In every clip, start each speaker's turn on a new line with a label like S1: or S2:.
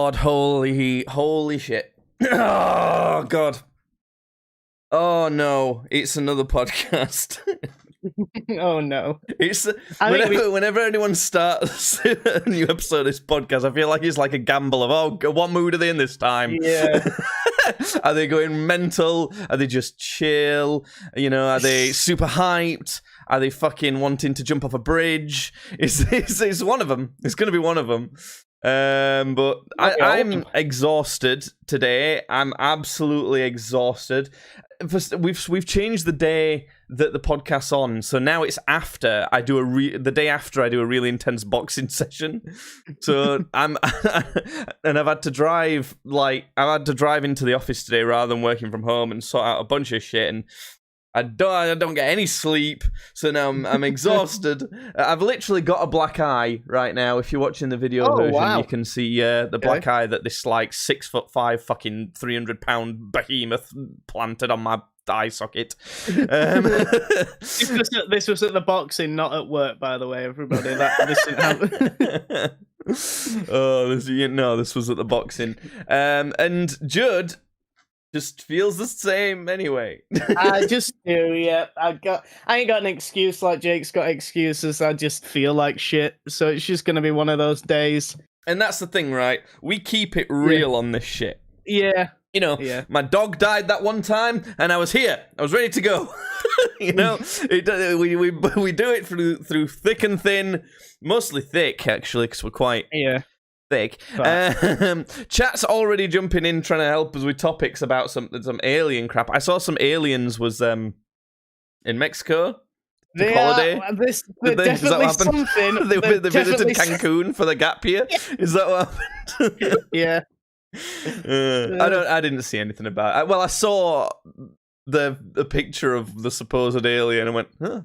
S1: lord, holy shit. Oh god. Oh no, it's another podcast.
S2: Oh no.
S1: It's whenever anyone starts a new episode of this podcast, I feel like it's like a gamble of, oh, what mood are they in this time?
S2: Yeah.
S1: Are they going mental? Are they just chill? You know, are they super hyped? Are they fucking wanting to jump off a bridge? It's one of them. It's going to be one of them. But I'm exhausted today. I'm absolutely exhausted. We've changed the day that the podcast's on, so now it's after I do the day after I do a really intense boxing session. So and I've had to drive into the office today rather than working from home and sort out a bunch of shit, and I don't get any sleep, so now I'm exhausted. I've literally got a black eye right now. If you're watching the video version, you can see the black eye that this like 6'5" fucking 300-pound behemoth planted on my eye socket.
S2: This was at the boxing, not at work, by the way, everybody. This didn't happen.
S1: This was at the boxing. And Judd just feels the same anyway.
S2: I just do, yeah. I ain't got an excuse like Jake's got excuses. I just feel like shit. So it's just gonna be one of those days.
S1: And that's the thing, right? We keep it real on this shit.
S2: Yeah.
S1: You know, my dog died that one time, and I was here. I was ready to go. You know, we do it through thick and thin, mostly thick actually, because we're quite thick. Chat's already jumping in, trying to help us with topics about some alien crap. I saw some aliens was in Mexico. Holiday.
S2: They're definitely something.
S1: They visited Cancun for the gap year. Is that what happened?
S2: Yeah.
S1: I didn't see anything about it. Well, I saw the picture of the supposed alien and went, huh.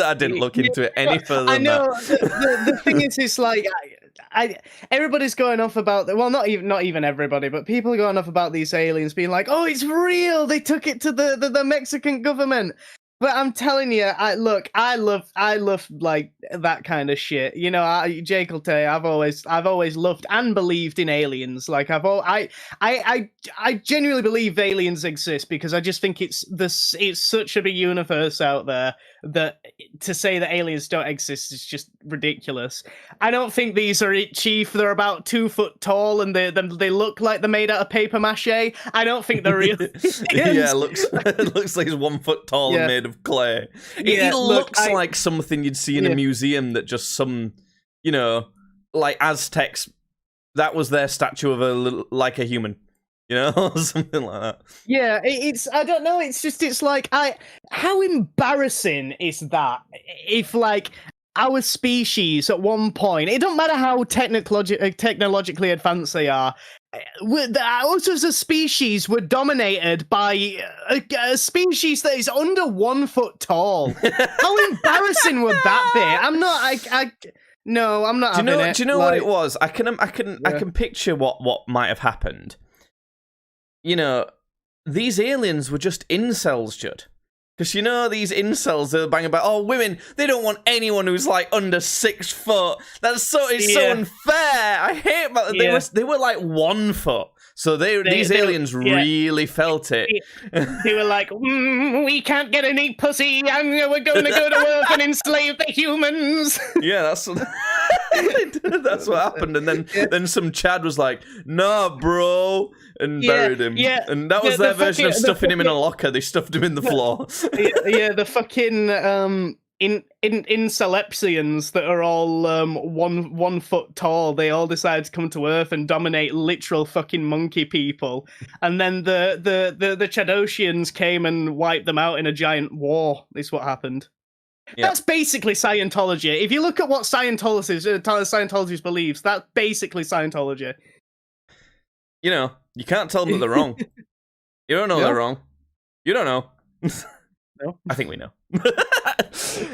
S1: I didn't look into it any further than
S2: that. I know.
S1: That.
S2: The thing is, it's like everybody's going off about not even everybody, but people are going off about these aliens being like, oh, it's real. They took it to the Mexican government. But I'm telling you, I love like that kind of shit. You know, Jake will tell you, I've always loved and believed in aliens. Like I genuinely believe aliens exist because I just think it's such a big universe out there that to say that aliens don't exist is just ridiculous. I don't think these are chief. They're about 2 foot tall and they look like they're made out of paper mache. I don't think they're real.
S1: Yeah, it looks like he's 1 foot tall and made of clay. It looks like something you'd see in a museum that just some, you know, like Aztecs, that was their statue of a human. You know, something like that.
S2: Yeah, I don't know, it's like, how embarrassing is that if, like, our species at one point, it don't matter how technologically advanced they are, us as a species were dominated by a species that is under 1 foot tall. How embarrassing would that be? I'm not, no, I'm not having it.
S1: Do you know what it was? I can picture what might have happened. You know, these aliens were just incels, Judd. Because, you know, these incels are banging about, oh, women, they don't want anyone who's, like, under 6 foot. It's so unfair. I hate that. They were, like, 1 foot. So these aliens really felt it.
S2: They were like, we can't get any pussy, and we're going to go to work and enslave the humans.
S1: Yeah, that's what happened. And then some Chad was like, nah, bro, and buried him. Yeah, and that was their version of stuffing him in a locker. They stuffed him in the floor.
S2: The fucking incelepsians that are all 1 foot tall, they all decide to come to Earth and dominate literal fucking monkey people, and then the Chadosians came and wiped them out in a giant war. Is what happened. Yep. That's basically Scientology. If you look at what Scientology believes, that's basically Scientology.
S1: You know, you can't tell them that they're wrong. You don't know they're wrong. You don't know.
S2: No.
S1: I think we know.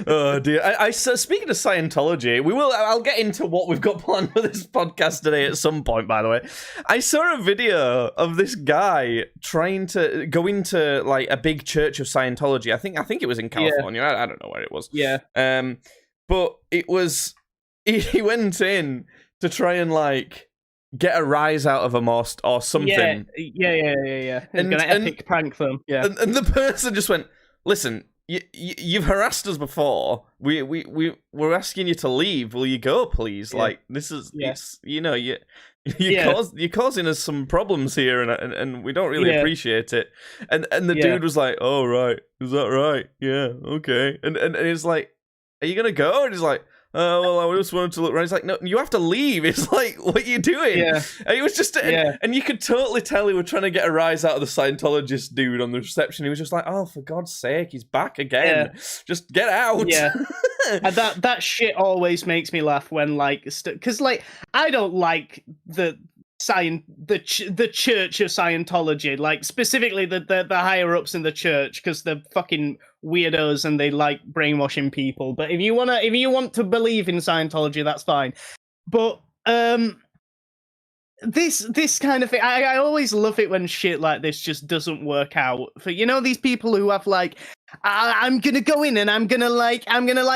S1: Oh dear. I speaking of Scientology, I'll get into what we've got planned for this podcast today at some point, by the way. I saw a video of this guy trying to go into like a big church of Scientology. I think it was in California. I don't know where it was.
S2: Yeah.
S1: But it was he went in to try and like get a rise out of them or something.
S2: Yeah. And gonna epic prank them. Yeah.
S1: And the person just went, listen, you've harassed us before. We're asking you to leave. Will you go, please?
S2: Yeah.
S1: Like, this is, it's, you're causing us some problems here, and we don't really appreciate it. And the dude was like, oh, right. Is that right? Yeah, okay. And he's like, are you going to go? And he's like, oh, well, I just wanted to look around. He's like, no, you have to leave. It's like, what are you doing?
S2: Yeah.
S1: And it was just, and you could totally tell he was trying to get a rise out of the Scientologist dude on the reception. He was just like, oh, for God's sake, he's back again. Yeah. Just get out.
S2: Yeah. And that shit always makes me laugh when, like, because, like, I don't like the Church of Scientology, like specifically the higher ups in the church, because they're fucking weirdos and they like brainwashing people. But if you want to believe in Scientology, that's fine. But this kind of thing, I always love it when shit like this just doesn't work out. For these people who have like, I'm gonna go in and I'm gonna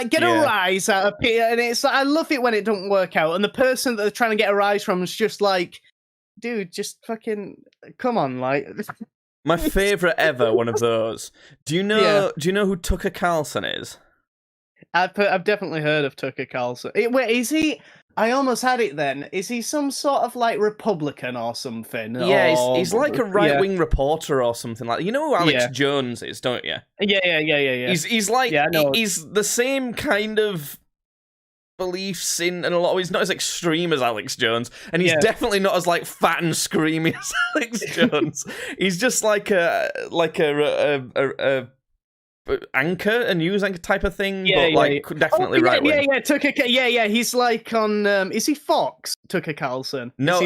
S2: get a rise out of here, and it's like, I love it when it don't work out, and the person that they're trying to get a rise from is just like, dude, just fucking come on, like.
S1: My favorite ever one of those. Do you know who Tucker Carlson is?
S2: I've definitely heard of Tucker Carlson. Wait, is he? I almost had it then. Is he some sort of like Republican or something?
S1: Yeah, he's like a right-wing reporter or something like that. You know who Alex Jones is, don't you?
S2: Yeah.
S1: He's like, he's the same kind of beliefs in, and a lot. He's not as extreme as Alex Jones, and he's definitely not as like fat and screamy as Alex Jones. He's just like a anchor, a news anchor type of thing, definitely right wing.
S2: Tucker. Yeah. He's like on. Is he Fox? Tucker Carlson?
S1: No,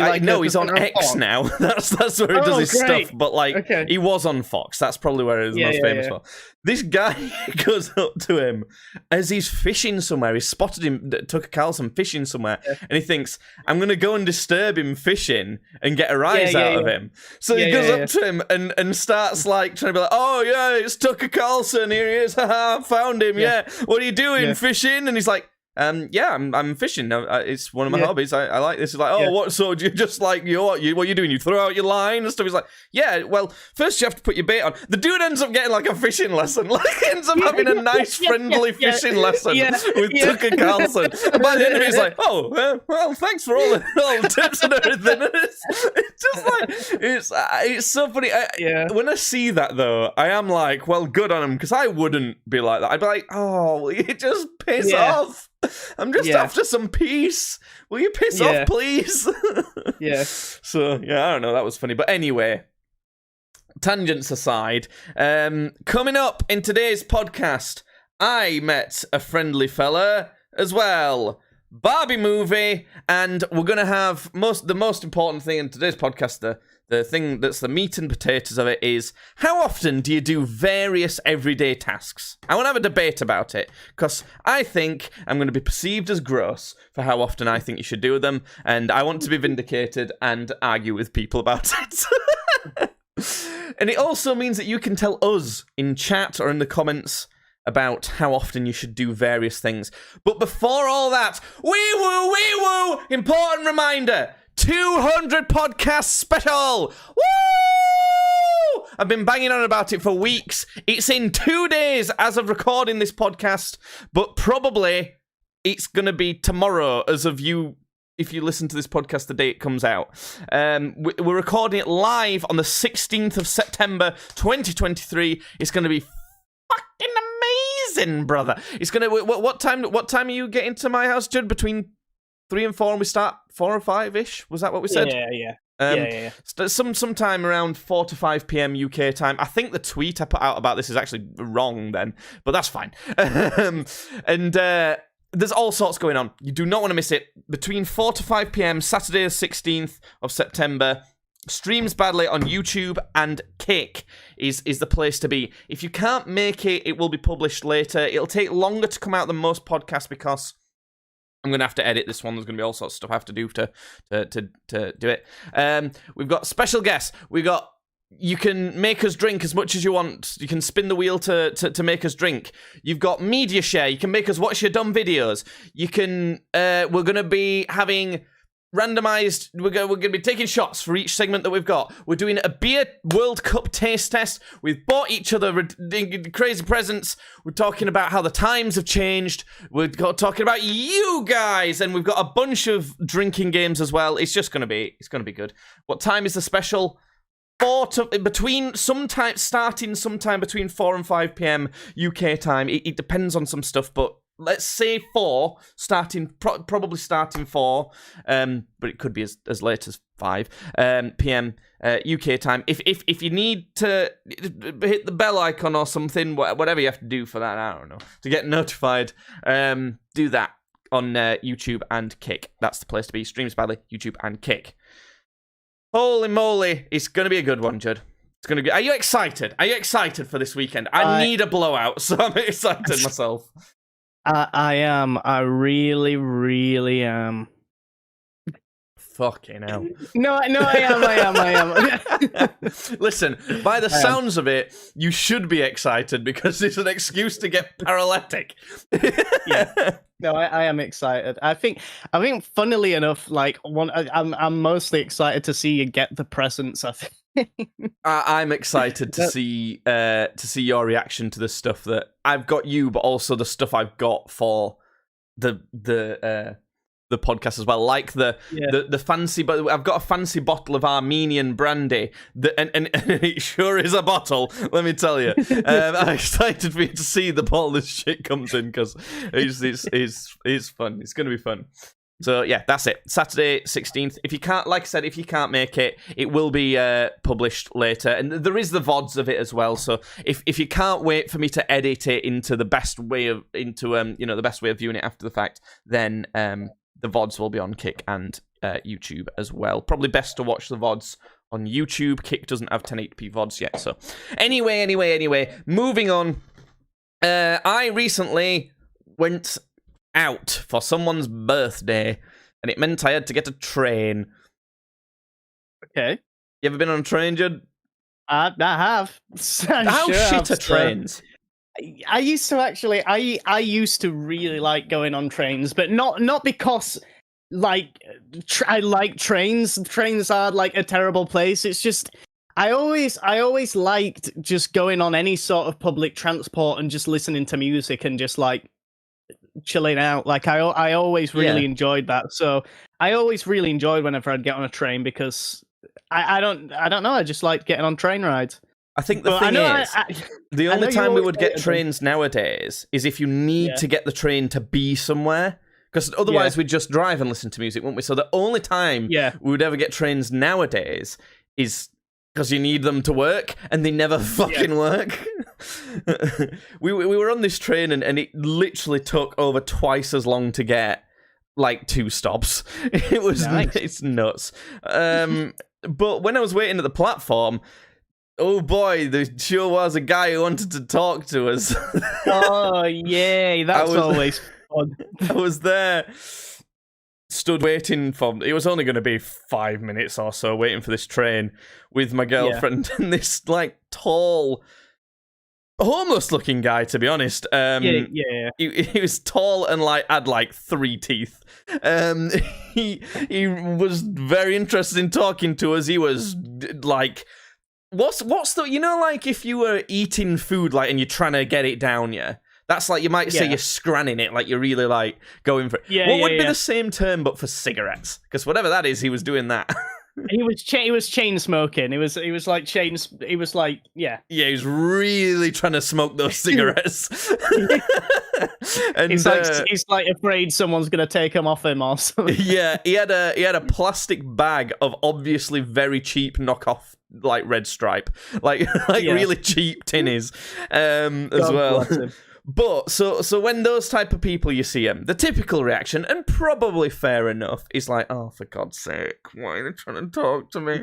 S1: he's on X now. That's where he does his stuff. But he was on Fox. That's probably where he's most famous for. This guy goes up to him as he's fishing somewhere. He's spotted him, Tucker Carlson, fishing somewhere, and he thinks, I'm going to go and disturb him fishing and get a rise out of him. So he goes up to him and starts like trying to be like, oh yeah, it's Tucker Carlson. Here he is. Haha, found him. Yeah. What are you doing? Fishing? And he's like, I'm fishing. It's one of my hobbies. I like this. He's like, oh, what? So do you just like what are you doing? You throw out your line and stuff. He's like, yeah. Well, first you have to put your bait on. The dude ends up getting like a fishing lesson. Like ends up having a nice, friendly fishing lesson with Tucker Carlson. And by the end of it, he's like, oh, well, thanks for all the tips and everything. And it's just like it's so funny. When I see that though, I am like, well, good on him, because I wouldn't be like that. I'd be like, oh, you just piss off. I'm just after some peace. Will you piss off, please? So, I don't know. That was funny. But anyway, tangents aside, coming up in today's podcast, I met a friendly fella as well. Barbie movie, and we're going to have the most important thing in today's podcast, the thing that's the meat and potatoes of it, is how often do you do various everyday tasks? I want to have a debate about it, because I think I'm going to be perceived as gross for how often I think you should do them, and I want to be vindicated and argue with people about it. And it also means that you can tell us in chat or in the comments about how often you should do various things. But before all that, wee woo, important reminder, 200 podcast special! Woo! I've been banging on about it for weeks. It's in 2 days as of recording this podcast, but probably it's going to be tomorrow as of you, if you listen to this podcast the day it comes out. We're recording it live on the 16th of September, 2023. It's going to be fucking amazing, brother. It's going to... What time are you getting to my house, Judd? Between 3 and 4, and we start 4 or 5-ish? Was that what we said?
S2: Yeah.
S1: Sometime around 4 to 5 p.m. UK time. I think the tweet I put out about this is actually wrong then, but that's fine. And there's all sorts going on. You do not want to miss it. Between 4 to 5 p.m. Saturday the 16th of September, Streams Badly on YouTube and Kick is the place to be. If you can't make it, it will be published later. It'll take longer to come out than most podcasts because I'm going to have to edit this one. There's going to be all sorts of stuff I have to do to do it. We've got special guests. You can make us drink as much as you want. You can spin the wheel to make us drink. You've got media share. You can make us watch your dumb videos. You can. We're going to be having randomized. We're going to be taking shots for each segment that we've got. We're doing a beer World Cup taste test. We've bought each other crazy presents. We're talking about how the times have changed. We're talking about you guys, and we've got a bunch of drinking games as well. It's going to be good. What time is the special? Starting sometime between 4 and 5 p.m. UK time. It depends on some stuff, but let's say 4, probably starting 4, but it could be as late as 5 p.m. UK time. If you need to hit the bell icon or something, whatever you have to do for that, I don't know, to get notified, do that on YouTube and Kick. That's the place to be. Streams Badly, YouTube and Kick. Holy moly, it's going to be a good one, Judd. It's going to be. Are you excited? Are you excited for this weekend? I need a blowout, so I'm excited myself.
S2: I am. I really, really am.
S1: Fucking hell.
S2: No, I am.
S1: Listen, by the sounds of it, you should be excited because it's an excuse to get paralytic.
S2: Yeah. No, I am excited. I think, funnily enough, like I'm mostly excited to see you get the presents. I think.
S1: I'm excited to see your reaction to the stuff that I've got you, but also the stuff I've got for the podcast as well, like the fancy. But I've got a fancy bottle of Armenian brandy, and it sure is a bottle. Let me tell you, I'm excited for you to see the bottle this shit comes in because it's fun. It's going to be fun. So yeah, that's it. Saturday 16th. If you can't, like I said, if you can't make it, it will be published later, and there is the VODs of it as well. So if you can't wait for me to edit it into the best way of the best way of viewing it after the fact, then the VODs will be on Kick and YouTube as well. Probably best to watch the VODs on YouTube. Kick doesn't have 1080p VODs yet. So anyway, moving on. I recently went out for someone's birthday, and it meant I had to get a train.
S2: Okay.
S1: You ever been on a train, Judd?
S2: I have.
S1: How shit are trains?
S2: I used to actually. I used to really like going on trains, but not because like I like trains. Trains are like a terrible place. It's just I always liked just going on any sort of public transport and just listening to music and just like chilling out. Like I always really enjoyed that. So I always really enjoyed whenever I'd get on a train because I don't know. I just liked getting on train rides.
S1: I think the thing is, the only time we would get trains nowadays is if you need to get the train to be somewhere. Because otherwise we'd just drive and listen to music, wouldn't we? So the only time we would ever get trains nowadays is because you need them to work, and they never fucking work. we were on this train, and it literally took over twice as long to get, like, 2 stops. It was It's nuts. But when I was waiting at the platform, oh boy, there sure was a guy who wanted to talk to us.
S2: Oh, yay, that's always fun.
S1: I was there, stood waiting for... It was only going to be 5 minutes or so, waiting for this train with my girlfriend and this, like, tall... homeless-looking guy, to be honest. He was tall and like had like 3 teeth. He was very interested in talking to us. He was like, what's the like if you were eating food like and you're trying to get it down, that's like you might say you're scranning it, like you're really like going for it. What would be the same term but for cigarettes? Because whatever that is, he was doing that.
S2: He was chain smoking. He was like chain. He was like
S1: Yeah, he was really trying to smoke those cigarettes. And
S2: he's like afraid someone's gonna take them off him or something.
S1: Yeah, he had a plastic bag of obviously very cheap knockoff like Red Stripe, like really cheap tinnies, as well. But so when those type of people you see them, the typical reaction, and probably fair enough, is like, oh, for God's sake, why are they trying to talk to me?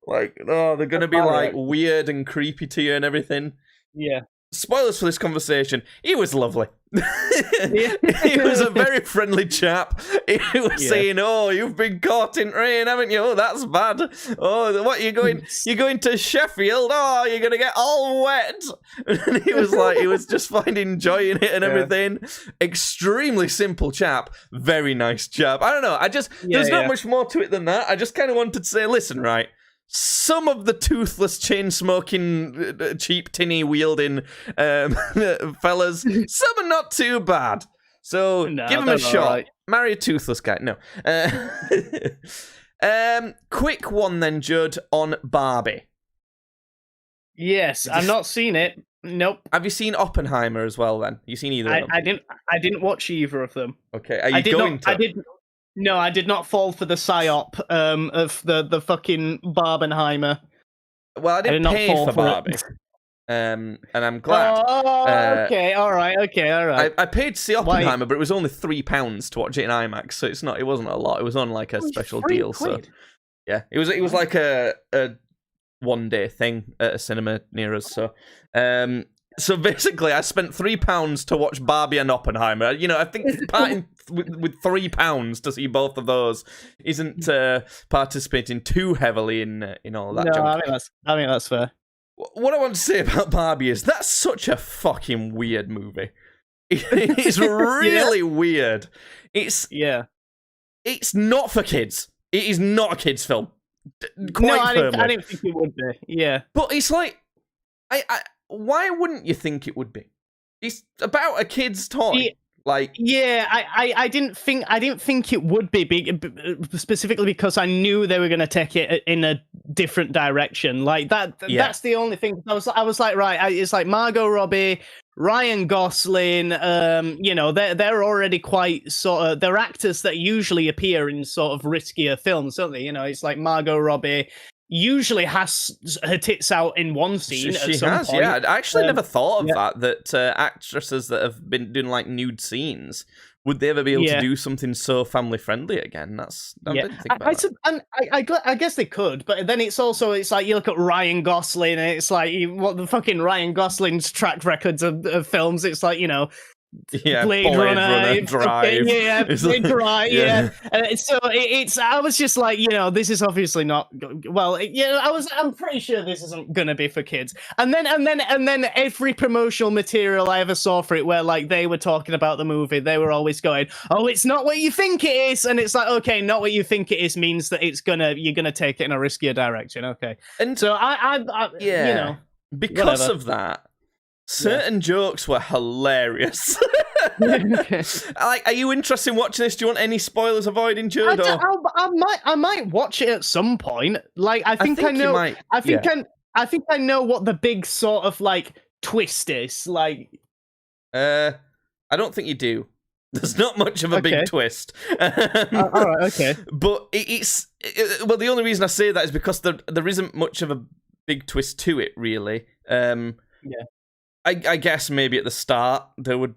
S1: Like, oh, they're gonna be like weird and creepy to you and everything.
S2: Yeah.
S1: spoilers for this conversation, he was lovely. He was a very friendly chap. He was saying, "Oh, you've been caught in rain, haven't you? Oh, that's bad. Oh, what, you're going to Sheffield? Oh, you're going to get all wet." And he was just finding enjoying it and everything. Extremely simple chap. Very nice chap. I don't know. There's not much more to it than that. I just kind of wanted to say, listen, right, some of the toothless, chain-smoking, cheap tinny wielding fellas, some are not too bad. So give them a shot. Right. Marry a toothless guy. No. Quick one then, Judd, on Barbie.
S2: Yes, I've not seen it. Nope.
S1: Have you seen Oppenheimer as well? Then you seen either of them?
S2: I didn't watch either of them.
S1: Okay. Are you going to?
S2: No, I did not fall for the psyop of the fucking Barbenheimer.
S1: Well, I didn't pay for Barbie. And I'm glad.
S2: Oh, okay, all right.
S1: I paid to see Oppenheimer, but it was only £3 to watch it in IMAX, so it wasn't a lot. It was on like a special deal, so yeah, it was like a 1-day thing at a cinema near us. So basically, I spent £3 to watch Barbie and Oppenheimer. You know, I think parting with £3 to see both of those isn't participating too heavily in all that.
S2: No,
S1: junk.
S2: I think that's fair.
S1: What I want to say about Barbie is that's such a fucking weird movie. It's really weird. It's not for kids. It is not a kids' film.
S2: I didn't think it would be. Yeah,
S1: but it's like, why wouldn't you think it would be? It's about a kid's toy.
S2: I didn't think it would be specifically because I knew they were going to take it in a different direction. Like that. That's the only thing. I was like, right. It's like Margot Robbie, Ryan Gosling. You know, they're already quite sort of. They're actors that usually appear in sort of riskier films, don't they? You know, it's like Margot Robbie usually has her tits out in one scene.
S1: She has,
S2: point.
S1: Yeah. I actually never thought of that actresses that have been doing like nude scenes, would they ever be able to do something so family friendly again? I didn't think about that.
S2: I guess they could, but then it's like you look at Ryan Gosling, and it's like what the fucking Ryan Gosling's track records of films. It's like, you know. Blade Runner,
S1: Drive.
S2: Drive. So I was just like, you know, this is obviously not well. I'm pretty sure this isn't gonna be for kids. And then every promotional material I ever saw for it, where like they were talking about the movie, they were always going, "Oh, it's not what you think it is," and it's like, okay, not what you think it is means that you're gonna take it in a riskier direction. Okay, and so I you know,
S1: because of that. Certain jokes were hilarious. Like, are you interested in watching this? Do you want any spoilers avoiding, Judd?
S2: I might watch it at some point. Like, I think I know. I think I know what the big sort of like twist is. Like,
S1: I don't think you do. There's not much of a big twist.
S2: All right, okay.
S1: But well, the only reason I say that is because there isn't much of a big twist to it, really. I guess maybe at the start you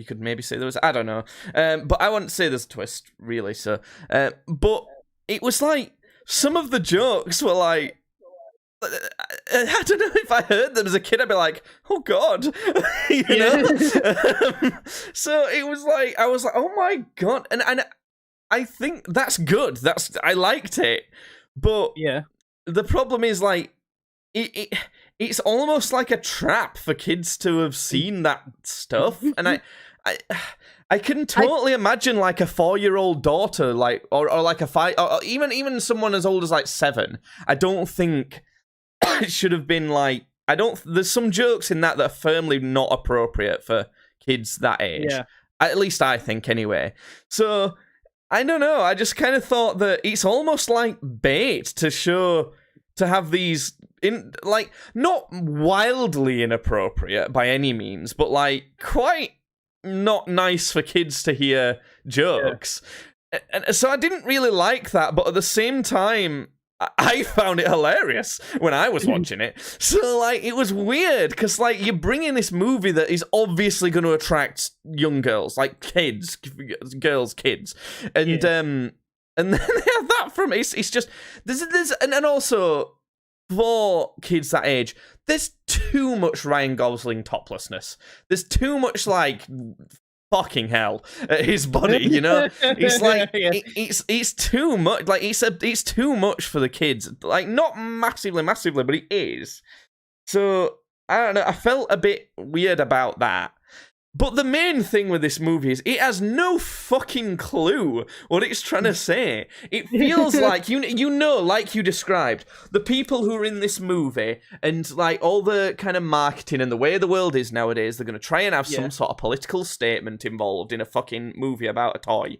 S1: could maybe say there was, I don't know. But I wouldn't say there's a twist, really. So, but it was like, some of the jokes were like, I don't know, if I heard them as a kid, I'd be like, oh God, you know? So it was like, I was like, oh my God. And I think that's good. I liked it. But the problem is like, it's almost like a trap for kids to have seen that stuff, and I can totally imagine like a 4-year-old daughter, like or like a 5, or even someone as old as like 7. I don't think it should have been like. There's some jokes in that are firmly not appropriate for kids that age. Yeah. At least I think, anyway. So I don't know. I just kind of thought that it's almost like bait to have these like not wildly inappropriate by any means, but like quite not nice for kids to hear jokes. And so I didn't really like that, but at the same time, I found it hilarious when I was watching it. So like it was weird because like you're bringing this movie that is obviously going to attract young girls, like kids, and then they have that from it's just there's and also for kids that age, there's too much Ryan Gosling toplessness. There's too much like fucking hell at his body, you know. It's like it's too much. Like it's too much for the kids. Like not massively, but it is. So I don't know. I felt a bit weird about that. But the main thing with this movie is it has no fucking clue what it's trying to say. It feels like, you know, like you described, the people who are in this movie and like all the kind of marketing and the way the world is nowadays, they're going to try and have some sort of political statement involved in a fucking movie about a toy.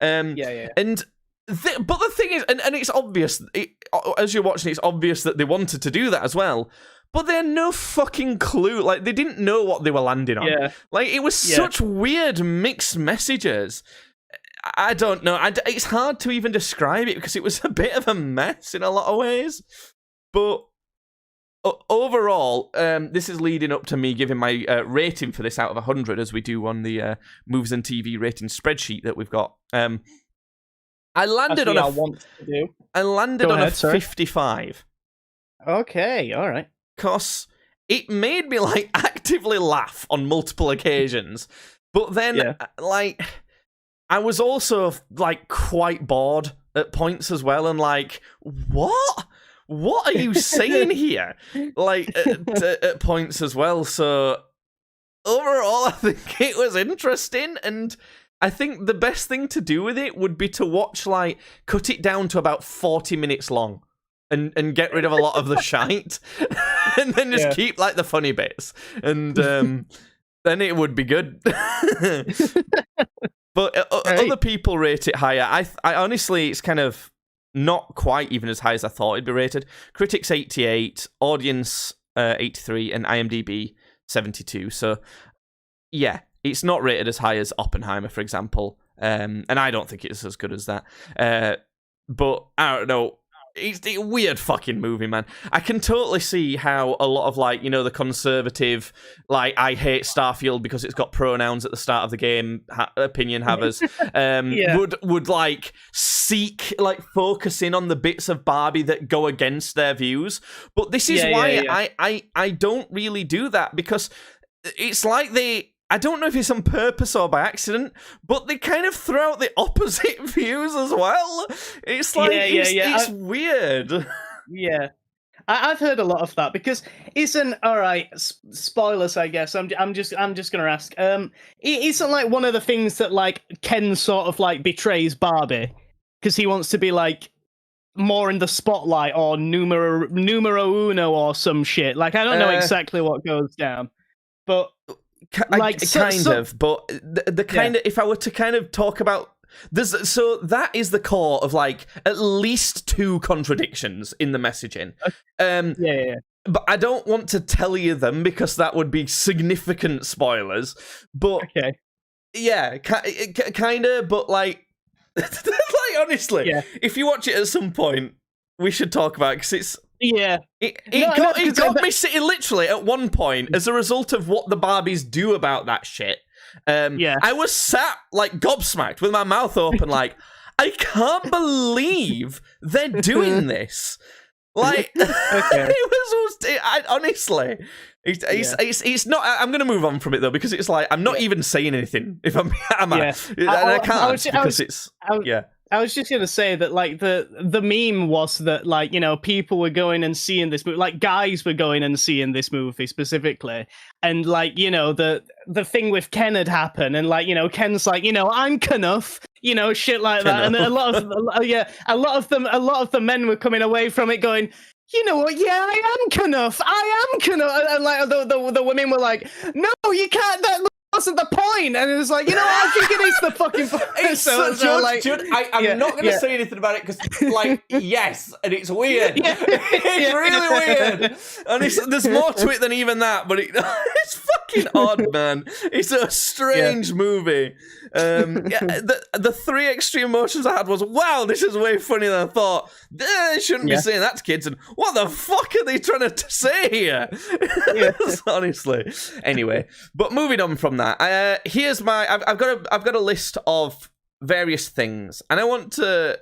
S1: And but the thing is, and it's obvious, as you're watching, it's obvious that they wanted to do that as well. But they had no fucking clue. Like, they didn't know what they were landing on. Yeah. Like, it was such weird mixed messages. I don't know. It's hard to even describe it because it was a bit of a mess in a lot of ways. But overall, this is leading up to me giving my rating for this out of 100, as we do on the Movies and TV rating spreadsheet that we've got. I landed on a 55.
S2: Okay, all right.
S1: Because it made me like actively laugh on multiple occasions, but then like I was also like quite bored at points as well, and like what are you saying here? Like at points as well. So overall, I think it was interesting, and I think the best thing to do with it would be to watch, like, cut it down to about 40 minutes long. And get rid of a lot of the shite, and then just keep like the funny bits, and then it would be good. But other people rate it higher. I honestly, it's kind of not quite even as high as I thought it'd be rated. Critics 88, audience 83, and IMDb 72. So yeah, it's not rated as high as Oppenheimer, for example, and I don't think it's as good as that. But I don't know. It's a weird fucking movie, man. I can totally see how a lot of, like, you know, the conservative, like, I hate Starfield because it's got pronouns at the start of the game, opinion havers, would like seek, like, focus in on the bits of Barbie that go against their views. But this is why I don't really do that, because it's like I don't know if it's on purpose or by accident, but they kind of throw out the opposite views as well. It's like, it's weird.
S2: Yeah. I've heard a lot of that, because isn't, all right, spoilers, I guess. I'm just gonna ask. Isn't like one of the things that like Ken sort of like betrays Barbie because he wants to be like more in the spotlight or numero uno or some shit. Like, I don't know exactly what goes down, but.
S1: Like kind of, but the kind of, if I were to kind of talk about this, so that is the core of like at least 2 contradictions in the messaging. But I don't want to tell you them because that would be significant spoilers. But kind of, but like, like honestly, if you watch it at some point, we should talk about it because it's. It got me sitting literally at one point as a result of what the Barbies do about that shit. I was sat like gobsmacked with my mouth open, like, I can't believe they're doing this. Like, honestly, it's not. I'm going to move on from it though, because it's like I'm not even saying anything. If I'm, I can't because it's.
S2: I was just gonna say that, like, the meme was that, like, you know, people were going and seeing this movie, like guys were going and seeing this movie specifically, and like, you know, the thing with Ken had happened, and like, you know, Ken's like, you know, I'm Knuff, you know, shit like that, and a lot of the men were coming away from it going, you know what? Yeah, I am Knuff, and like the women were like, no, you can't. That wasn't the point, and it was like, you know, I think it is the fucking point.
S1: I'm not going to say anything about it because, like, yes, and it's weird. It's really weird, and there's more to it than even that. But it's fucking odd, man. It's a strange movie. The 3 extreme emotions I had was, wow, this is way funnier than I thought. They shouldn't be saying that to kids, and what the fuck are they trying to say here? Honestly. Anyway, but moving on from that. Here's my. I've got a list of various things, and I want to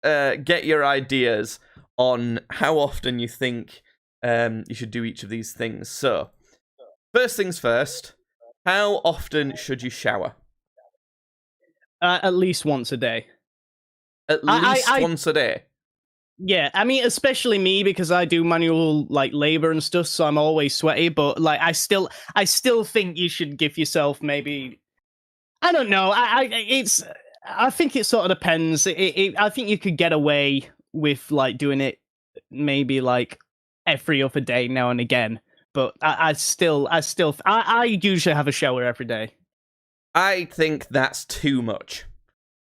S1: get your ideas on how often you think you should do each of these things. So, first things first, how often should you shower?
S2: At least once a day.
S1: At least once a day.
S2: Yeah, I mean, especially me because I do manual like labor and stuff, so I'm always sweaty. But like, I still think you should give yourself maybe. I don't know. I think it sort of depends. I think you could get away with like doing it maybe like every other day now and again. But I usually have a shower every day.
S1: I think that's too much.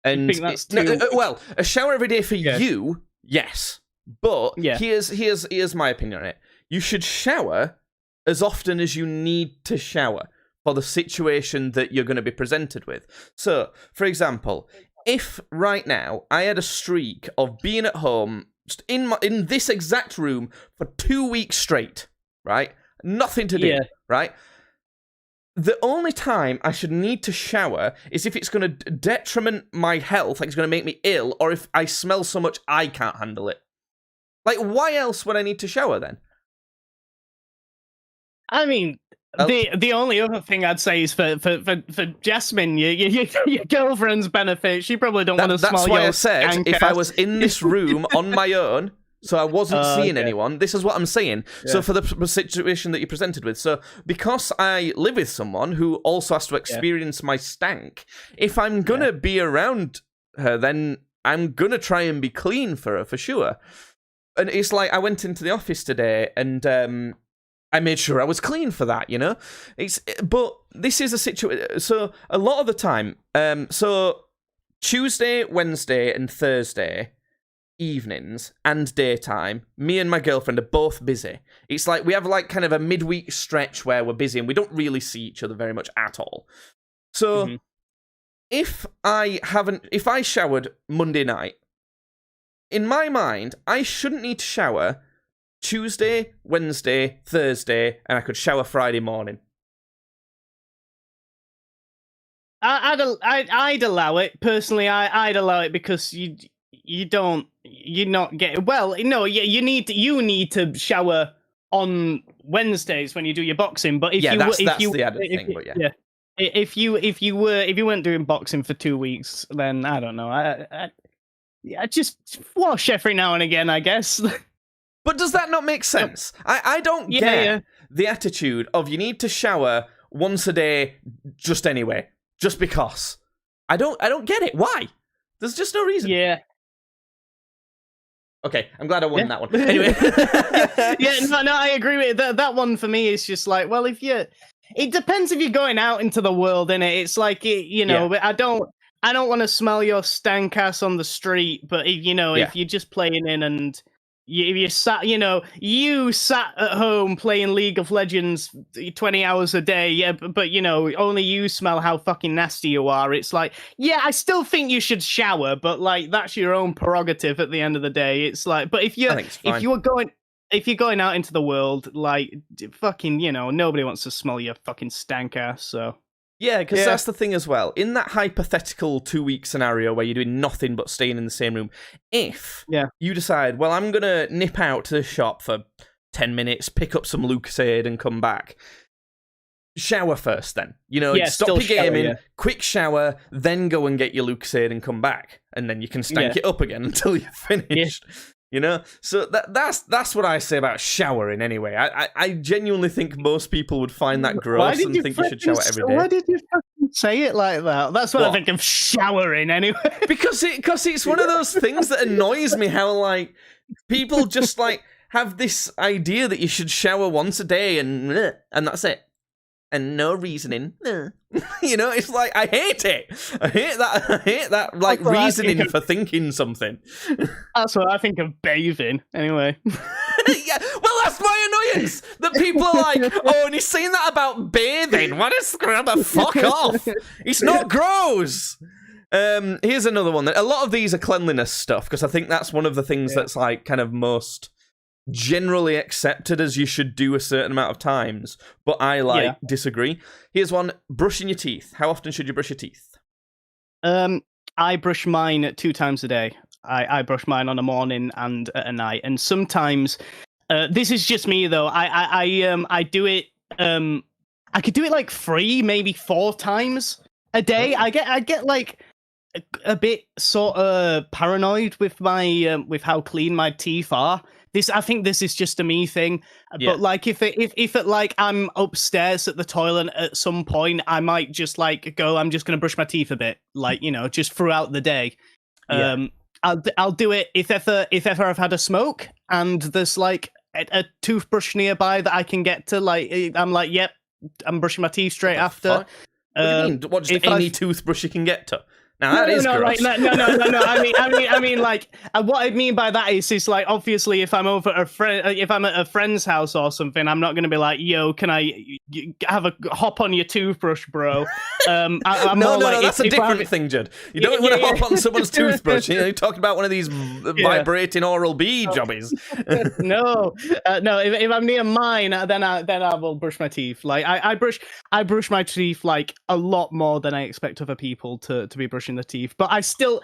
S1: And
S2: you think that's too much?
S1: Well, a shower every day for you. Yes, but here's my opinion on it. You should shower as often as you need to shower for the situation that you're going to be presented with. So, for example, if right now I had a streak of being at home in this exact room for 2 weeks straight, right? Nothing to do, right? The only time I should need to shower is if it's going to detriment my health, like it's going to make me ill, or if I smell so much I can't handle it. Like, why else would I need to shower then?
S2: I mean, the only other thing I'd say is for Jasmine, your girlfriend's benefit, she probably don't want to smell your
S1: That's why I said if I was in this room on my own, so I wasn't seeing anyone. This is what I'm saying. Yeah. So for the situation that you presented with, so because I live with someone who also has to experience my stank, if I'm gonna be around her, then I'm gonna try and be clean for her for sure. And it's like I went into the office today and I made sure I was clean for that. You know, but this is a situation. So a lot of the time, so Tuesday, Wednesday, and Thursday evenings and daytime, me and my girlfriend are both busy. It's like we have like kind of a midweek stretch where we're busy and we don't really see each other very much at all. So if I showered Monday night, in my mind, I shouldn't need to shower Tuesday, Wednesday, Thursday, and I could shower Friday morning.
S2: I'd allow it personally. I'd allow it because you need to shower on Wednesdays when you do your boxing. But if
S1: that's the added thing. But
S2: if you weren't doing boxing for 2 weeks, then I don't know. I just wash every now and again, I guess.
S1: But does that not make sense? I don't get the attitude of you need to shower once a day just anyway, just because. I don't get it. Why? There's just no reason.
S2: Yeah.
S1: Okay, I'm glad I won that one. Anyway.
S2: No, I agree with it. That one for me is just like, well, it depends if you're going out into the world, innit? It's like, but I don't want to smell your stank ass on the street, but if you're just playing in and you sat at home playing League of Legends 20 hours a day, but only you smell how fucking nasty you are. It's like, I still think you should shower, but like that's your own prerogative at the end of the day. It's like, but if you're going out into the world, like fucking, nobody wants to smell your fucking stank ass, so.
S1: Yeah, because that's the thing as well. In that hypothetical 2-week scenario where you're doing nothing but staying in the same room, if you decide, well, I'm going to nip out to the shop for 10 minutes, pick up some Lucozade and come back, shower first then. Stop your gaming, quick shower, then go and get your Lucozade and come back. And then you can stank it up again until you're finished. So that's what I say about showering anyway. I genuinely think most people would find that gross and think you should shower every day.
S2: Why did you fucking say it like that? That's what I think of showering anyway.
S1: Because it's one of those things that annoys me how like people just like have this idea that you should shower once a day and that's it. And no reasoning. It's like, I hate it. I hate that like, reasoning for thinking something.
S2: That's what I think of bathing, anyway.
S1: Well, that's my annoyance. That people are like, oh, and he's saying that about bathing. What is scrubber? Fuck off. It's not gross. Here's another one. A lot of these are cleanliness stuff, because I think that's one of the things that's like kind of most generally accepted as you should do a certain amount of times, but I disagree. Here's one: brushing your teeth. How often should you brush your teeth?
S2: I brush mine 2 times a day. I brush mine on a morning and at a night, and sometimes this is just me though. I do it. I could do it like 3, maybe 4 times a day. I get like a bit sort of paranoid with my with how clean my teeth are. I think this is just a me thing.
S1: Yeah.
S2: But like if like I'm upstairs at the toilet at some point, I might just like go, I'm just gonna brush my teeth a bit, like, you know, just throughout the day.
S1: Yeah.
S2: I'll do it if ever I've had a smoke and there's like a toothbrush nearby that I can get to, like I'm like, yep, I'm brushing my teeth straight after.
S1: Fuck? What do you mean? What, just any toothbrush you can get to? Now that is gross.
S2: Like, no. I mean, like, what I mean by that is like, obviously, if I'm over if I'm at a friend's house or something, I'm not going to be like, yo, can I have a hop on your toothbrush, bro?
S1: No, that's a different thing, Judd. You don't want to hop on someone's toothbrush. You know, you're talking about one of these vibrating Oral-B jobbies.
S2: No. If I'm near mine, then I will brush my teeth. Like I brush my teeth like a lot more than I expect other people to be brushing the teeth, but I still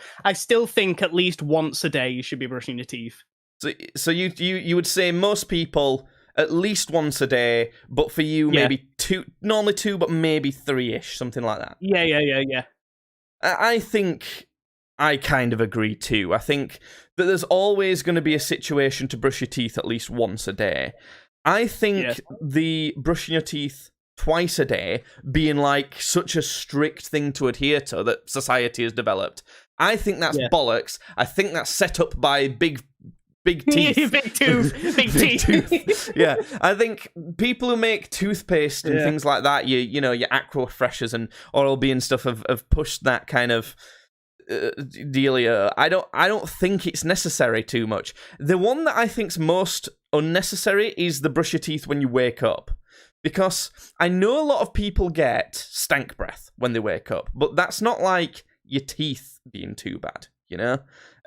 S2: think at least once a day you should be brushing your teeth.
S1: So you would say most people at least once a day, but for you maybe 2, normally 2, but maybe 3-ish, something like that.
S2: Yeah.
S1: I think I kind of agree too. I think that there's always going to be a situation to brush your teeth at least once a day. I think the brushing your teeth twice a day being like such a strict thing to adhere to that society has developed, I think that's bollocks. I think that's set up by big teeth.
S2: Big teeth.
S1: Yeah, I think people who make toothpaste and things like that, you know, your Aqua Freshers and Oral-B and stuff have pushed that kind of dealio. I don't think it's necessary too much. The one that I think's most unnecessary is the brush your teeth when you wake up. Because I know a lot of people get stank breath when they wake up, but that's not like your teeth being too bad, you know?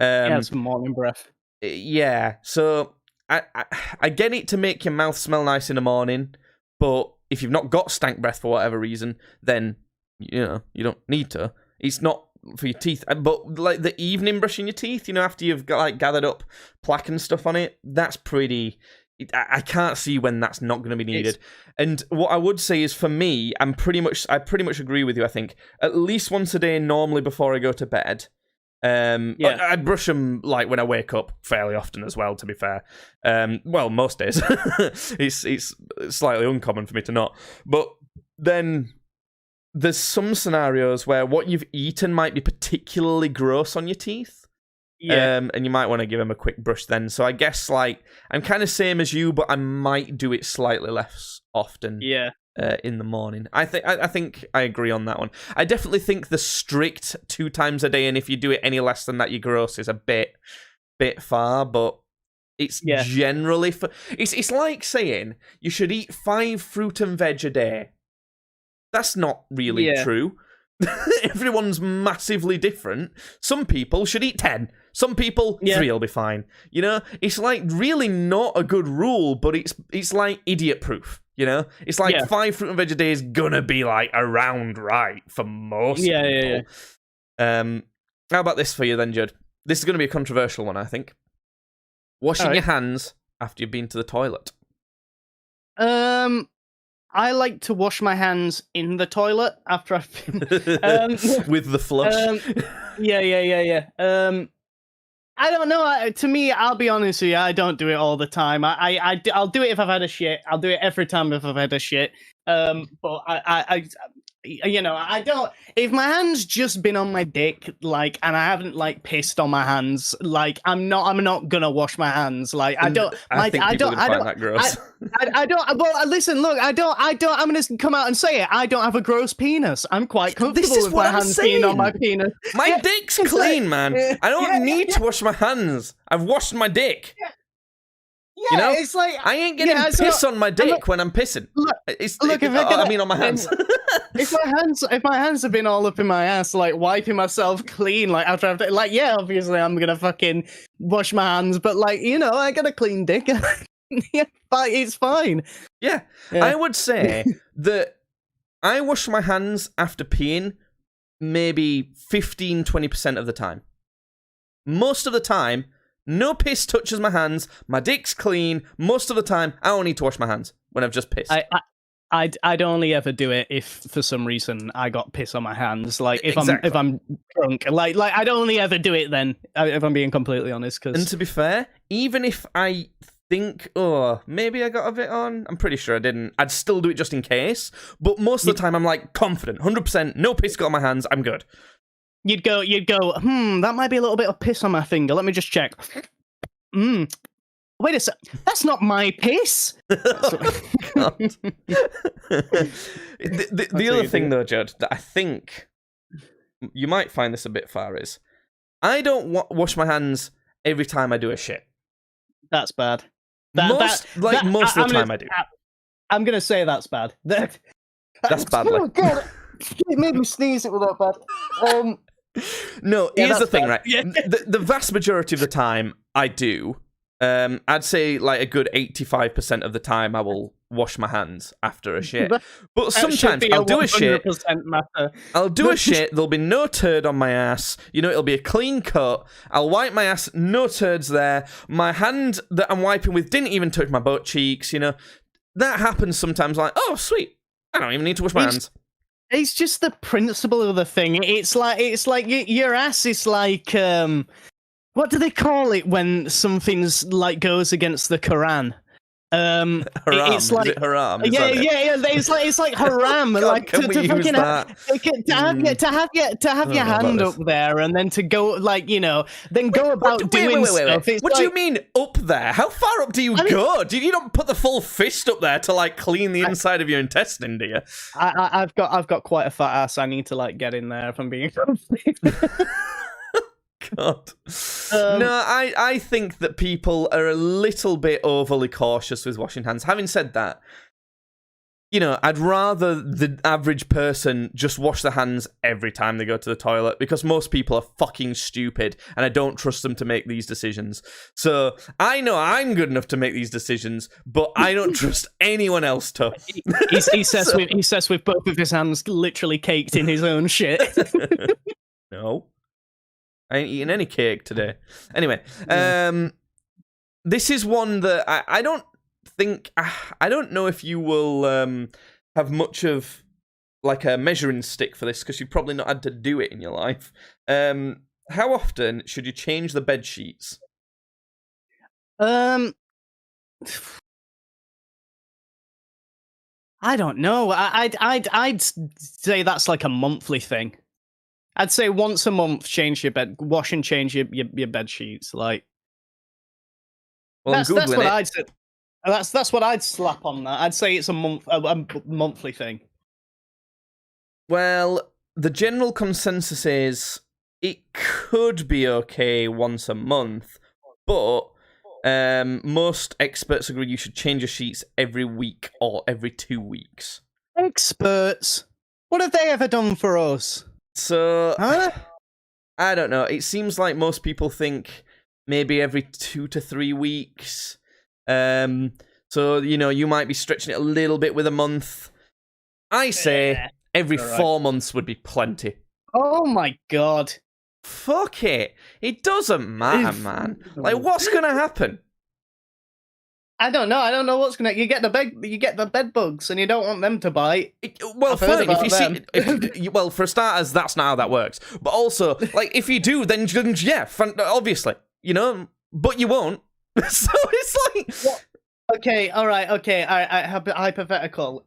S2: It's morning breath.
S1: Yeah, so I get it to make your mouth smell nice in the morning, but if you've not got stank breath for whatever reason, then, you know, you don't need to. It's not for your teeth. But like the evening brushing your teeth, you know, after you've got like gathered up plaque and stuff on it, that's pretty... I can't see when that's not going to be needed. And what I would say is, for me, I pretty much agree with you. I think at least once a day, normally before I go to bed. I brush them like when I wake up fairly often as well. To be fair, well, most days. it's slightly uncommon for me to not. But then there's some scenarios where what you've eaten might be particularly gross on your teeth.
S2: Yeah.
S1: And you might want to give him a quick brush then. So I guess like I'm kind of same as you, but I might do it slightly less often.
S2: Yeah.
S1: In the morning. I think I agree on that one. I definitely think the strict 2 times a day, and if you do it any less than that, you're gross, is a bit far. But it's generally it's like saying you should eat 5 fruit and veg a day. That's not really true. Everyone's massively different. Some people should eat 10. Some people 3 will be fine. You know, it's like really not a good rule, but it's like idiot proof. You know, it's like 5 fruit and veg a day is gonna be like around right for most people. How about this for you then, Judd? This is gonna be a controversial one, I think. Washing your hands after you've been to the toilet.
S2: I like to wash my hands in the toilet after I've been...
S1: with the flush.
S2: I don't know. To me, I'll be honest with you, I don't do it all the time. I'll do it if I've had a shit. I'll do it every time if I've had a shit. But I don't. If my hand's just been on my dick, like, and I haven't like pissed on my hands, like, I'm not gonna wash my hands. Like, I don't.
S1: I think people would find that gross.
S2: I don't. Well, listen, look, I don't. I'm gonna come out and say it. I don't have a gross penis. I'm quite comfortable with my hands being on my penis.
S1: My dick's clean, man. I don't need to wash my hands. I've washed my dick.
S2: Yeah,
S1: you know,
S2: it's like
S1: I ain't getting piss on my dick when I'm pissing. I mean, on my hands.
S2: if my hands have been all up in my ass, like wiping myself clean, like after I've like, obviously I'm gonna fucking wash my hands, but like, you know, I got a clean dick. But it's fine.
S1: Yeah, I would say that I wash my hands after peeing maybe 15-20% of the time. most of the time, no piss touches my hands. My dick's clean. Most of the time, I don't need to wash my hands when I've just pissed.
S2: I'd only ever do it if for some reason I got piss on my hands. Like if
S1: Exactly.
S2: I'm drunk, like I'd only ever do it then. If I'm being completely honest,
S1: And
S2: because
S1: to be fair, even if I think, oh, maybe I got a bit on, I'm pretty sure I didn't. I'd still do it just in case. But most of the time, I'm like confident, 100%. No piss got on my hands. I'm good.
S2: you'd go, that might be a little bit of piss on my finger. Let me just check. Wait a sec. That's not my piss.
S1: God. The other thing, though, Judd, that I think you might find this a bit far is I don't wash my hands every time I do a shit.
S2: That's bad.
S1: Most of the time I do.
S2: I'm gonna say that's bad.
S1: That's bad.
S2: Oh god, it made me sneeze. It was that bad.
S1: No,
S2: Yeah,
S1: here's the
S2: that's
S1: thing,
S2: bad.
S1: right?
S2: Yeah.
S1: The vast majority of the time I do. I'd say like a good 85% of the time I will wash my hands after a shit. But
S2: That should
S1: sometimes
S2: be
S1: I'll do a shit.
S2: 100% matter.
S1: I'll do a shit, there'll be no turd on my ass. You know, it'll be a clean cut. I'll wipe my ass, no turds there. My hand that I'm wiping with didn't even touch my butt cheeks, you know. That happens sometimes, like, oh, sweet. I don't even need to wash my hands.
S2: It's just the principle of the thing. It's like your ass is like what do they call it when something's like goes against the Quran?
S1: Haram.
S2: It's like
S1: Is it haram? Is
S2: yeah.
S1: that it?
S2: It's like haram.
S1: God,
S2: like
S1: can
S2: to
S1: we
S2: fucking
S1: use that?
S2: to have your
S1: about
S2: hand
S1: this.
S2: up there and then to go like then go about doing stuff. It's
S1: What do you
S2: like-
S1: mean up there? How far up do you go? Do you not put the full fist up there to like clean the inside of your intestine, do you?
S2: I've got quite a fat ass. I need to like get in there if I'm being.
S1: God. No, I think that people are a little bit overly cautious with washing hands. Having said that, you know, I'd rather the average person just wash their hands every time they go to the toilet because most people are fucking stupid and I don't trust them to make these decisions. So I know I'm good enough to make these decisions, but I don't trust anyone else to.
S2: He says with both of his hands literally caked in his own shit.
S1: No. I ain't eating any cake today. Anyway, this is one that I don't think... I don't know if you will have much of like a measuring stick for this because you've probably not had to do it in your life. How often should you change the bed sheets?
S2: I don't know. I'd say that's like a monthly thing. I'd say once a month, wash and change your bed sheets. Like,
S1: Well,
S2: that's
S1: I'm
S2: what
S1: Googling it.
S2: I'd say. That's what I'd slap on that. I'd say it's a monthly thing.
S1: Well, the general consensus is it could be okay once a month, but most experts agree you should change your sheets every week or every 2 weeks.
S2: Experts, what have they ever done for us?
S1: So,
S2: Huh?
S1: I don't know. It seems like most people think maybe every 2 to 3 weeks. So, you know, you might be stretching it a little bit with a month. I say every
S2: alright.
S1: 4 months would be plenty.
S2: Oh my god!
S1: Fuck it. It doesn't matter, man. Like, what's gonna happen?
S2: I don't know. I don't know what's gonna. You get the bed bugs, and you don't want them to bite.
S1: Well,
S2: I've heard
S1: fine. If you
S2: about
S1: see, well, for starters, that's not how that works. But also, like, if you do, then yeah, obviously, you know. But you won't. So it's like,
S2: Okay, all right, hypothetical.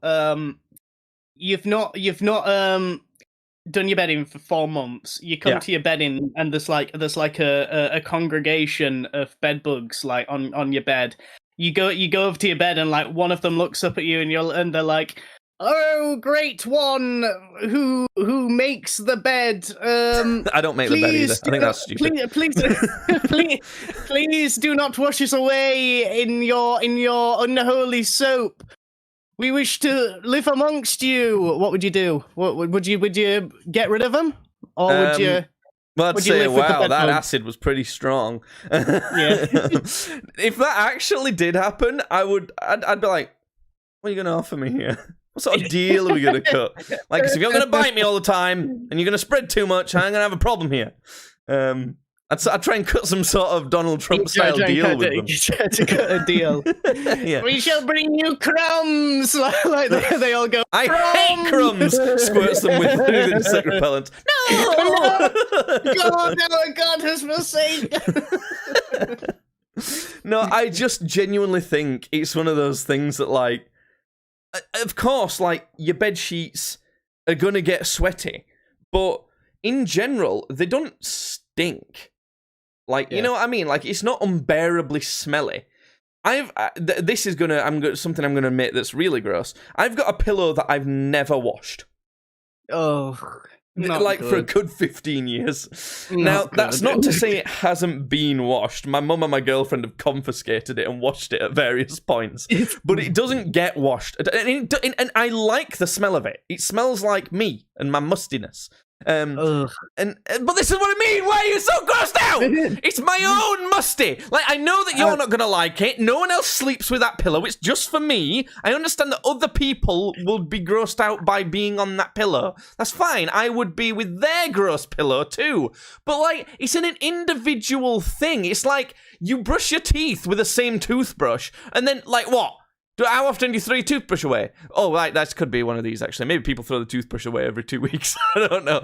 S2: You've not done your bedding for 4 months. You come
S1: Yeah.
S2: to your bedding, and there's like a congregation of bed bugs like on your bed. You go over to your bed, and like one of them looks up at you, and they're like, "Oh, great one, who makes the bed?
S1: I don't make the bed either. I think that's stupid.
S2: Please do not wash us away in your unholy soap. We wish to live amongst you." What would you do? What would you get rid of them, or would you?
S1: Well, I'd
S2: Would you
S1: say,
S2: live with the
S1: wow,
S2: bed
S1: that
S2: bugs?
S1: acid was pretty strong.
S2: Yeah.
S1: If that actually did happen, I'd be like, what are you going to offer me here? What sort of deal are we going to cut? Like, 'cause if you're going to bite me all the time and you're going to spread too much, I'm going to have a problem here. I'd try and cut some sort of Donald Trump style deal with them.
S2: To cut a deal.
S1: Yeah.
S2: We shall bring you crumbs. Like they all go.
S1: I hate crumbs. Squirts them with insect repellent. No.
S2: God has forsaken.
S1: No, I just genuinely think it's one of those things that, like, of course, like, your bed sheets are gonna get sweaty, but in general, they don't stink. Like, you know what I mean? Like, it's not unbearably smelly. This is something I'm gonna admit that's really gross. I've got a pillow that I've never washed.
S2: Oh,
S1: like
S2: good.
S1: for a good 15 years. Now, that's not to say it hasn't been washed. My mum and my girlfriend have confiscated it and washed it at various points. But it doesn't get washed. And I like the smell of it. It smells like me and my mustiness. But this is what I mean. Why are you so grossed out? It's my own musty. Like, I know that you're not gonna like it. No one else sleeps with that pillow. It's just for me. I understand that other people will be grossed out by being on that pillow. That's fine. I would be with their gross pillow too. But, like, it's an individual thing. It's like you brush your teeth with the same toothbrush, and then, like, what? How often do you throw your toothbrush away? Oh, right, that could be one of these, actually. Maybe people throw the toothbrush away every 2 weeks. I don't know.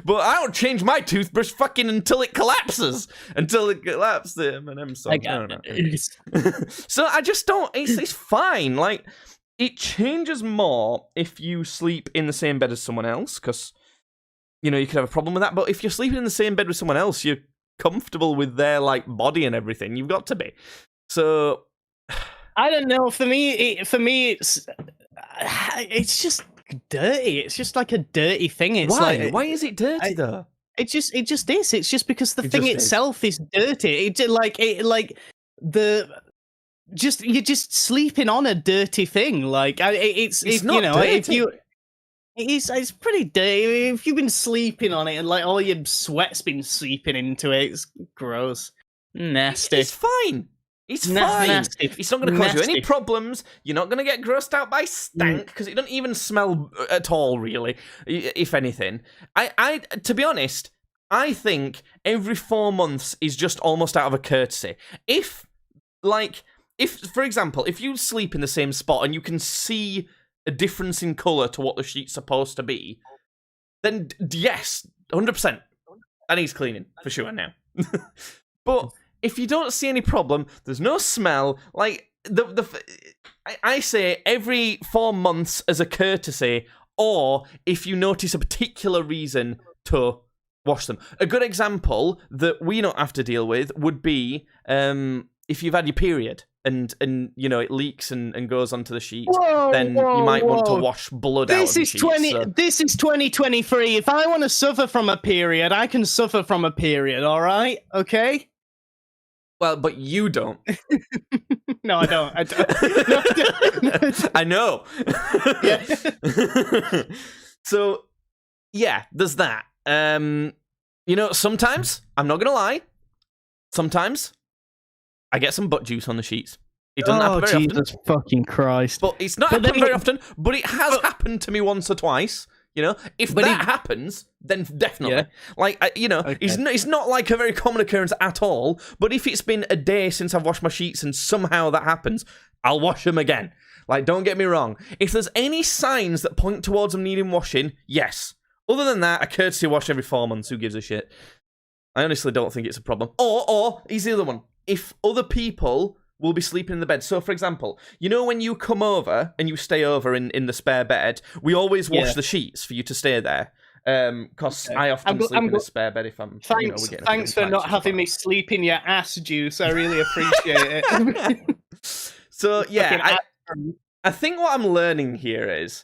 S1: But I don't change my toothbrush fucking until it collapses. Until it collapses, the M&M song. I don't know. So I just don't... It's fine. Like, it changes more if you sleep in the same bed as someone else, because, you know, you could have a problem with that. But if you're sleeping in the same bed with someone else, you're comfortable with their, like, body and everything. You've got to be. So...
S2: I don't know. For me, it's just dirty. It's just like a dirty thing. It's
S1: Why?
S2: Like,
S1: why is it dirty though?
S2: It just is. It's just because the thing
S1: just
S2: itself is dirty. You're just sleeping on a dirty thing. Like it's
S1: not
S2: you know
S1: dirty.
S2: if you. It's pretty dirty. If you've been sleeping on it and like all your sweat's been seeping into it, it's gross, nasty.
S1: It's fine. It's fine.
S2: Nasty.
S1: It's not going to cause you any problems. You're not going to get grossed out by stank because it doesn't even smell at all, really. If anything, I to be honest, I think every 4 months is just almost out of a courtesy. If, for example, if you sleep in the same spot and you can see a difference in colour to what the sheet's supposed to be, then yes, 100%. That needs cleaning for sure now. But if you don't see any problem, there's no smell. Like I say every 4 months as a courtesy, or if you notice a particular reason to wash them. A good example that we don't have to deal with would be if you've had your period and you know it leaks and goes onto the sheet, then you might want to wash blood out of the sheet.
S2: This is 2023. If I want to suffer from a period, I can suffer from a period. All right, okay.
S1: Well, but you don't.
S2: No, I don't.
S1: I know.
S2: Yeah.
S1: So, yeah, there's that. You know, sometimes, I'm not going to lie, sometimes I get some butt juice on the sheets. It doesn't happen very often.
S2: Jesus fucking Christ.
S1: But it's not happened very often, but it has happened to me once or twice. You know, if that happens, then definitely. Yeah. Like, you know, okay. It's not like a very common occurrence at all, but if it's been a day since I've washed my sheets and somehow that happens, I'll wash them again. Like, don't get me wrong. If there's any signs that point towards them needing washing, yes. Other than that, a courtesy wash every 4 months, who gives a shit? I honestly don't think it's a problem. Or, here's the other one. If other people will be sleeping in the bed. So, for example, you know when you come over and you stay over in the spare bed, we always wash the sheets for you to stay there. Because I often sleep in the spare bed if I'm...
S2: Thanks for not having me sleep in your ass juice. I really appreciate it.
S1: So, yeah, I think what I'm learning here is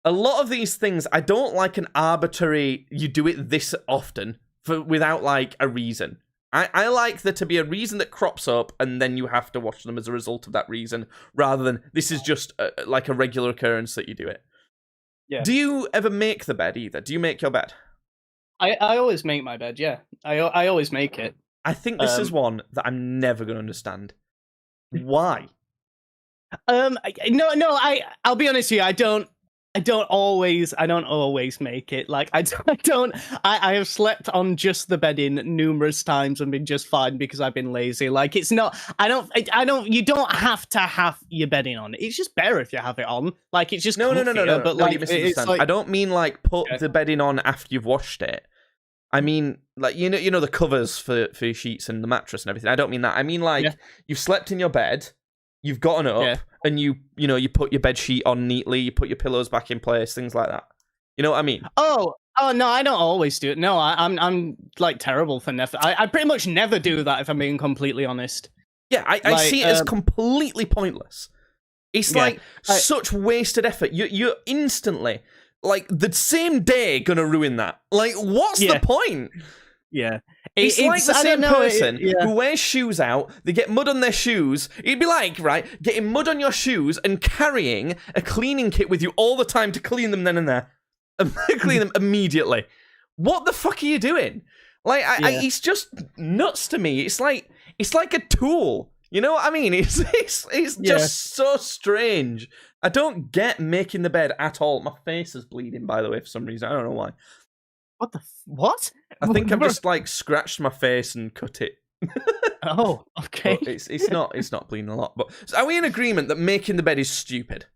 S1: a lot of these things, I don't like an arbitrary, you do it this often without, like, a reason. I like there to be a reason that crops up, and then you have to watch them as a result of that reason, rather than this is just like a regular occurrence that you do it. Yeah. Do you ever make the bed either? Do you make your bed?
S2: I always make my bed, yeah. I always make it.
S1: I think this is one that I'm never going to understand. Why?
S2: I'll be honest with you, I don't I don't always make it. Like I have slept on just the bedding numerous times and been just fine because I've been lazy. Like it's not, you don't have to have your bedding on. It's just better if you have it on. Like it's just
S1: No.
S2: But
S1: No,
S2: like,
S1: you misunderstand.
S2: like,
S1: I don't mean like put the bedding on after you've washed it. I mean, like, you know the covers for your sheets and the mattress and everything. I don't mean that. I mean, like, you've slept in your bed, you've gotten up, and you put your bed sheet on neatly, you put your pillows back in place, things like that. You know what I mean?
S2: Oh no, I don't always do it. No, I'm like terrible for never. I pretty much never do that if I'm being completely honest.
S1: Yeah, I see it as completely pointless. It's like such wasted effort. You're instantly, like, the same day gonna ruin that. Like, what's the point?
S2: Yeah.
S1: It's like the same person who wears shoes out, they get mud on their shoes. It'd be like, right, getting mud on your shoes and carrying a cleaning kit with you all the time to clean them then and there. And clean them immediately. What the fuck are you doing? Like, it's just nuts to me. It's like a tool. You know what I mean? It's just so strange. I don't get making the bed at all. My face is bleeding, by the way, for some reason. I don't know why.
S2: What?
S1: I think I've just like scratched my face and cut it.
S2: Oh, okay.
S1: But it's not bleeding a lot. But so are we in agreement that making the bed is stupid?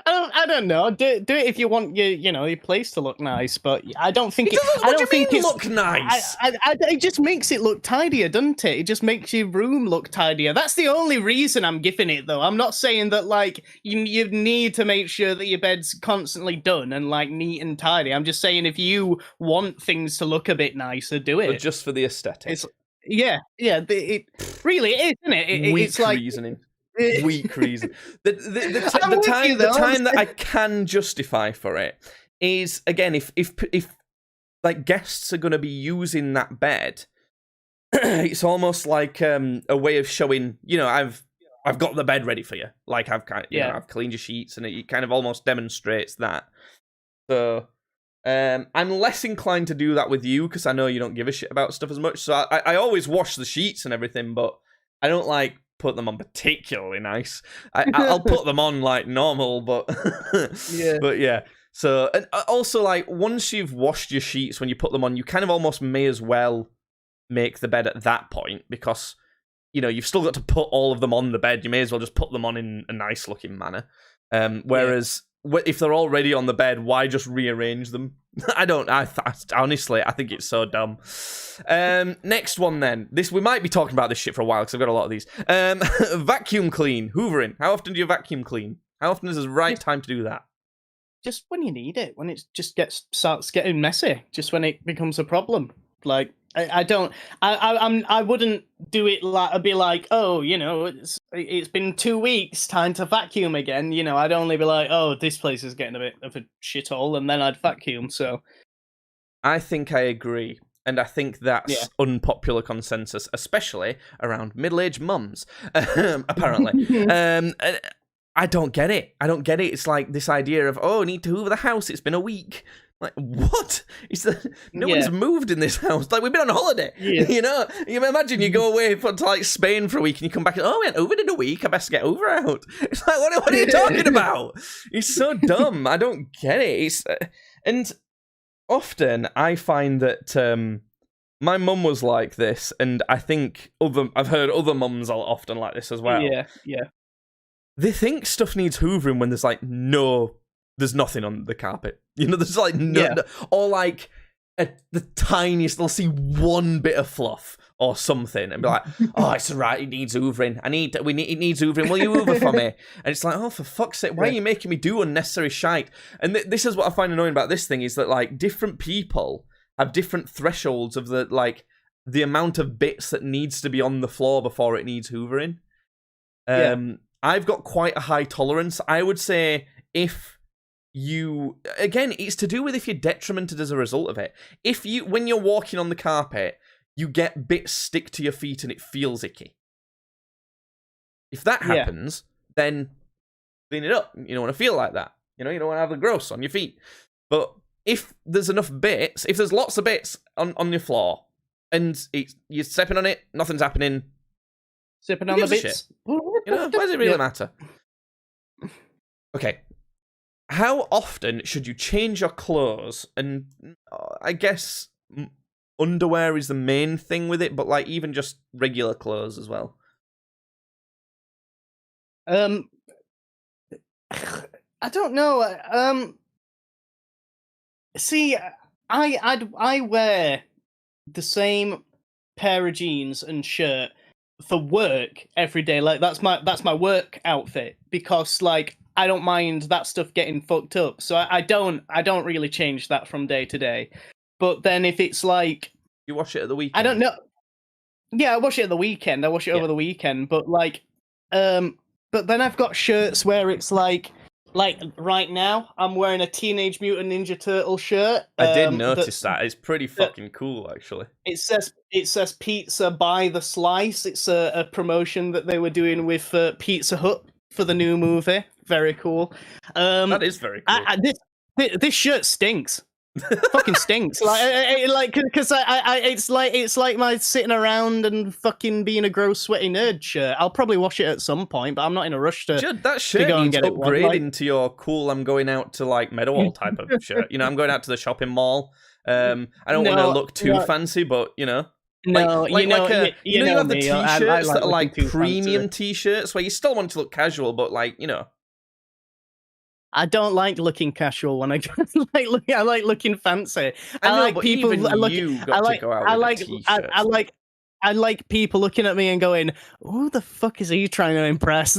S2: I don't know. Do it if you want your place to look nice, but I don't think
S1: What do you mean look nice?
S2: It just makes it look tidier, doesn't it? It just makes your room look tidier. That's the only reason I'm giving it, though. I'm not saying that like you need to make sure that your bed's constantly done and like neat and tidy. I'm just saying if you want things to look a bit nicer, do it.
S1: But just for the aesthetic.
S2: It really is, isn't it? It's like
S1: reasoning. Weak reason. The time that I can justify for it is, again, if like guests are going to be using that bed, it's almost like a way of showing, I've got the bed ready for you. Like I've I've cleaned your sheets, and it kind of almost demonstrates that. So I'm less inclined to do that with you because I know you don't give a shit about stuff as much. So I always wash the sheets and everything, but I don't like put them on particularly nice. I'll put them on like normal, but but yeah. So, and also, like, once you've washed your sheets, when you put them on, you kind of almost may as well make the bed at that point because you've still got to put all of them on the bed. You may as well just put them on in a nice looking manner. Whereas if they're already on the bed, why just rearrange them? Honestly, I think it's so dumb. Next one then. We might be talking about this shit for a while because I've got a lot of these. Vacuum clean, hoovering. How often do you vacuum clean? How often is the right time to do that?
S2: Just when you need it, when it just starts getting messy, just when it becomes a problem. Like I wouldn't do it like I'd be like, oh, it's been 2 weeks, time to vacuum again. I'd only be like, oh, this place is getting a bit of a shithole, and then I'd vacuum. So
S1: I think I agree. And I think that's unpopular consensus, especially around middle-aged mums, apparently. I don't get it. It's like this idea of, I need to hoover the house. It's been a week. Like, what? No one's moved in this house. Like, we've been on holiday. Yeah. You imagine you go away to like Spain for a week and you come back and, we ain't hoovered in a week. I best get Hoover out. It's like, what are you talking about? It's so dumb. I don't get it. And often I find that my mum was like this, and I think I've heard other mums are often like this as well.
S2: Yeah.
S1: They think stuff needs hoovering when there's like there's nothing on the carpet. There's like no, or like the tiniest. They'll see one bit of fluff or something and be like, "Oh, it's alright. It needs hoovering. It needs hoovering. Will you hoover for me?" And it's like, "Oh, for fuck's sake, why are you making me do unnecessary shite?" And this is what I find annoying about this thing is that like different people have different thresholds of the amount of bits that needs to be on the floor before it needs hoovering. I've got quite a high tolerance. I would say if you, again, it's to do with if you're detrimented as a result of it. When you're walking on the carpet, you get bits stick to your feet and it feels icky. If that happens, then clean it up. You don't want to feel like that. You don't want to have the gross on your feet. But if there's enough bits, if there's lots of bits on your floor, and you're stepping on it, nothing's happening.
S2: Sipping on the bits.
S1: Why does it really matter? Okay. how often should you change your clothes? And I guess underwear is the main thing with it, but like even just regular clothes as well.
S2: I don't know. See, I wear the same pair of jeans and shirt for work every day. Like that's my work outfit, because like I don't mind that stuff getting fucked up. So I don't really change that from day to day. But then if it's like,
S1: You wash it at the weekend.
S2: I don't know. Yeah, I wash it at the weekend. I wash it over the weekend. But like, but then I've got shirts where it's like right now I'm wearing a Teenage Mutant Ninja Turtle shirt.
S1: I did notice that. It's pretty fucking cool, actually.
S2: It says pizza by the slice. It's a promotion that they were doing with Pizza Hut for the new movie. Very cool.
S1: That is very cool.
S2: This shirt stinks. Fucking stinks. Like because it's like my sitting around and fucking being a gross sweaty nerd shirt. I'll probably wash it at some point, but I'm not in a rush to.
S1: Judd, that shirt
S2: go and
S1: needs
S2: get it
S1: upgrading
S2: one, like-
S1: to your cool. I'm going out to like Meadowhall type of shirt. You know, I'm going out to the shopping mall. I don't want to look too fancy, but you know.
S2: No,
S1: you have the
S2: me.
S1: t-shirts that are like
S2: looking too
S1: premium
S2: fancy.
S1: t-shirts where you still want to look casual, but like, you know.
S2: I don't like looking casual when I I like looking fancy.
S1: I know,
S2: like
S1: but
S2: people.
S1: even you got to go out with a t-shirt.
S2: I like people looking at me and going, "Who the fuck is he trying to impress?"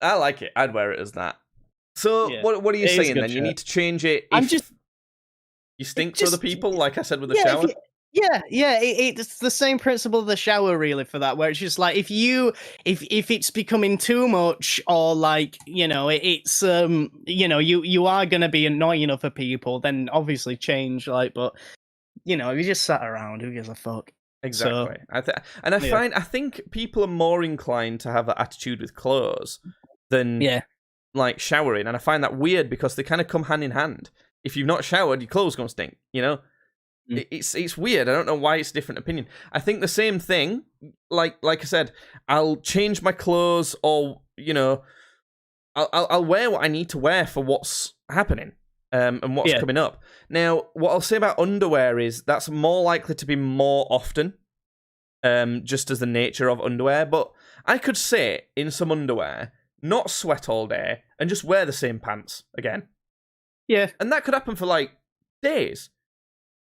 S1: I like it. I'd wear it as that. So
S2: Yeah,
S1: what are you
S2: it is a
S1: saying
S2: good
S1: then? You
S2: shirt.
S1: need to change it.
S2: I'm
S1: If
S2: just-
S1: you stink to
S2: just-
S1: other people, like I said with the
S2: Yeah,
S1: shower.
S2: it's the same principle of the shower, really, for that, where it's just like if it's becoming too much, or like, you know, it's you know, you are gonna be annoying other people, then obviously change, like, but you know, if you just sat around, who gives a fuck?
S1: Exactly.
S2: So,
S1: I think people are more inclined to have that attitude with clothes than like showering, and I find that weird because they kind of come hand in hand. If you've not showered, your clothes gonna stink, you know? It's weird. I don't know why it's a different opinion. I think the same thing, like I said, I'll change my clothes, or you know, I'll wear what I need to wear for what's happening, and what's coming up. Now, what I'll say about underwear is that's more likely to be more often, just as the nature of underwear. But I could sit in some underwear, not sweat all day, and just wear the same pants again.
S2: Yeah,
S1: And that could happen for like days.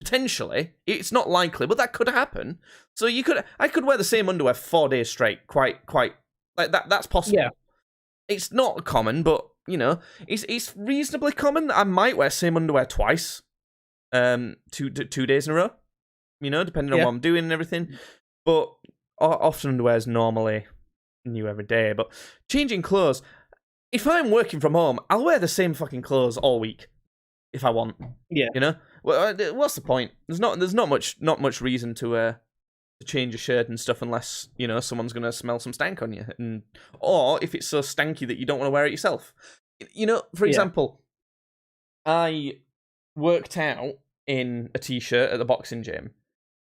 S1: Potentially. It's not likely, but that could happen. So I could wear the same underwear 4 days straight. Quite like that. That's possible.
S2: Yeah.
S1: It's not common, but you know, it's reasonably common that I might wear same underwear twice. 2 days in a row. You know, depending on what I'm doing and everything. But often underwear is normally new every day. But changing clothes, if I'm working from home, I'll wear the same fucking clothes all week if I want.
S2: Yeah.
S1: You know, well, what's the point? There's not much reason to change a shirt and stuff unless you know someone's gonna smell some stank on you, or if it's so stanky that you don't want to wear it yourself. You know, for example, I worked out in a t-shirt at the boxing gym,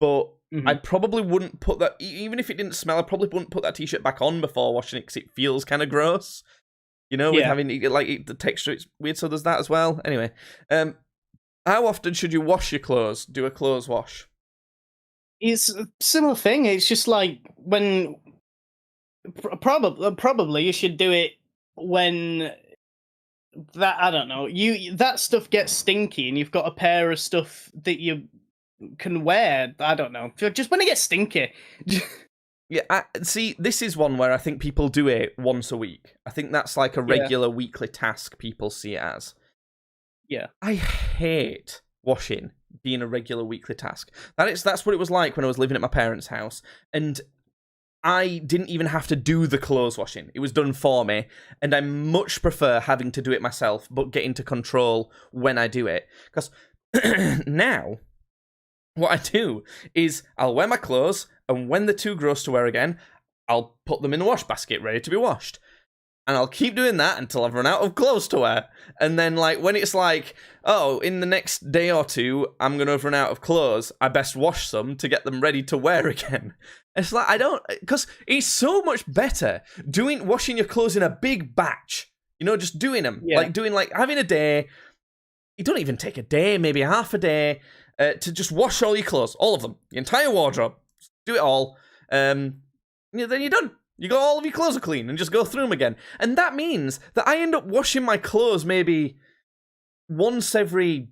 S1: but I probably wouldn't put that, even if it didn't smell, I probably wouldn't put that t-shirt back on before washing it because it feels kind of gross. You know, with having the texture, it's weird. So there's that as well. Anyway, how often should you wash your clothes? Do a clothes wash?
S2: It's a similar thing. It's just like when probably you should do it when that, I don't know, that stuff gets stinky and you've got a pair of stuff that you can wear. I don't know, just when it gets stinky.
S1: Yeah, see, this is one where I think people do it once a week. I think that's like a regular weekly task people see it as.
S2: Yeah.
S1: I hate washing being a regular weekly task. That's what it was like when I was living at my parents' house. And I didn't even have to do the clothes washing. It was done for me. And I much prefer having to do it myself, but getting to control when I do it. Because now, what I do is I'll wear my clothes, and when they're too gross to wear again, I'll put them in the wash basket ready to be washed. and I'll keep doing that until I've run out of clothes to wear. And then, like, when it's like, oh, in the next day or two, I'm going to run out of clothes, I best wash some to get them ready to wear again. It's like, because it's so much better washing your clothes in a big batch. You know, just doing them.
S2: Yeah.
S1: Like, having a day, you don't even take a day, maybe half a day, to just wash all your clothes, all of them, the entire wardrobe. Do it all. Then you're done. You got all of your clothes are clean and just go through them again. And that means that I end up washing my clothes maybe once every,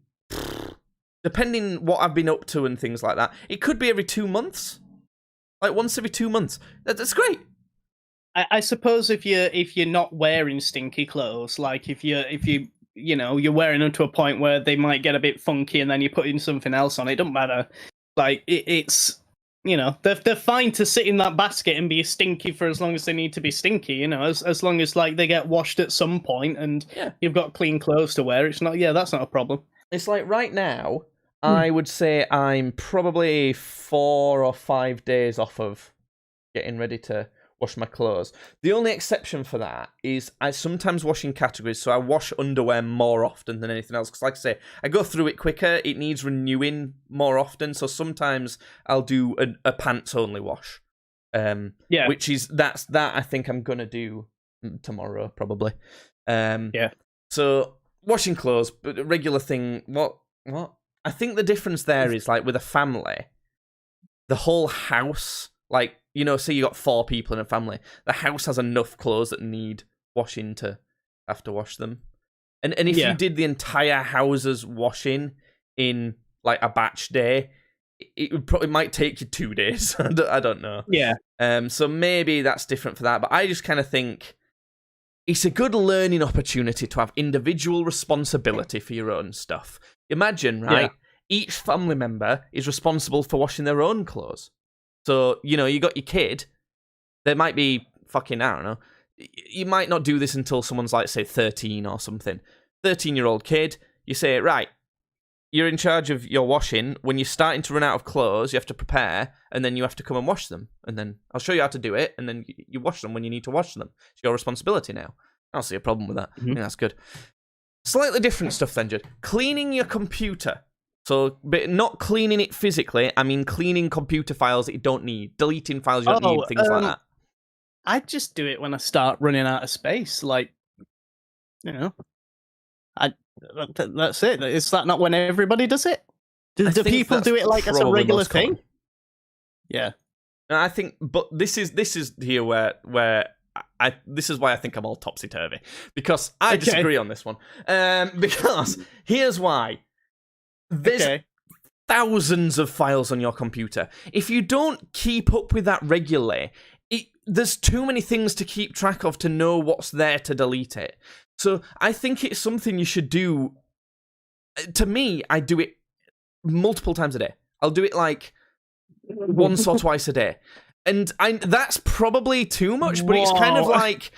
S1: depending what I've been up to and things like that. It could be every 2 months. Like once every 2 months. That's great.
S2: I suppose if you're not wearing stinky clothes, like if you're wearing them to a point where they might get a bit funky and then you put in something else on, it doesn't matter. Like it's, they're fine to sit in that basket and be stinky for as long as they need to be stinky, as long as like they get washed at some point and you've got clean clothes to wear. It's not, that's not a problem.
S1: It's like right now, I would say I'm probably 4 or 5 days off of getting ready to wash my clothes. The only exception for that is I sometimes wash in categories, so I wash underwear more often than anything else. Because like I say, I go through it quicker, it needs renewing more often, so sometimes I'll do a pants-only wash. Which is, that I think I'm going to do tomorrow, probably. So, washing clothes, but a regular thing, what? I think the difference there is, like, with a family, the whole house, like, say you got 4 people in a family, the house has enough clothes that need washing to have to wash them. And if you did the entire house's washing in, like, a batch day, it might take you 2 days. I don't know.
S2: Yeah.
S1: So maybe that's different for that. But I just kind of think it's a good learning opportunity to have individual responsibility for your own stuff. Imagine, right? Yeah. Each family member is responsible for washing their own clothes. So, you got your kid, there might be fucking, I don't know, you might not do this until someone's like, say, 13 or something. 13-year-old kid, you say, right, you're in charge of your washing. When you're starting to run out of clothes, you have to prepare, and then you have to come and wash them. And then I'll show you how to do it, and then you wash them when you need to wash them. It's your responsibility now. I don't see a problem with that. I think that's good. Slightly different stuff then, Judd. Cleaning your computer. So, but not cleaning it physically, I mean cleaning computer files that you don't need, deleting files you don't need, things like that.
S2: I just do it when I start running out of space, like, that's it. Is that not when everybody does it? Do people do it like as a regular thing? Yeah.
S1: And I think, but this is here where this is why I think I'm all topsy-turvy, because I disagree on this one. Because here's why. There's thousands of files on your computer. If you don't keep up with that regularly, there's too many things to keep track of to know what's there to delete it. So I think it's something you should do. To me, I do it multiple times a day. I'll do it like once or twice a day. And that's probably too much, but it's kind of like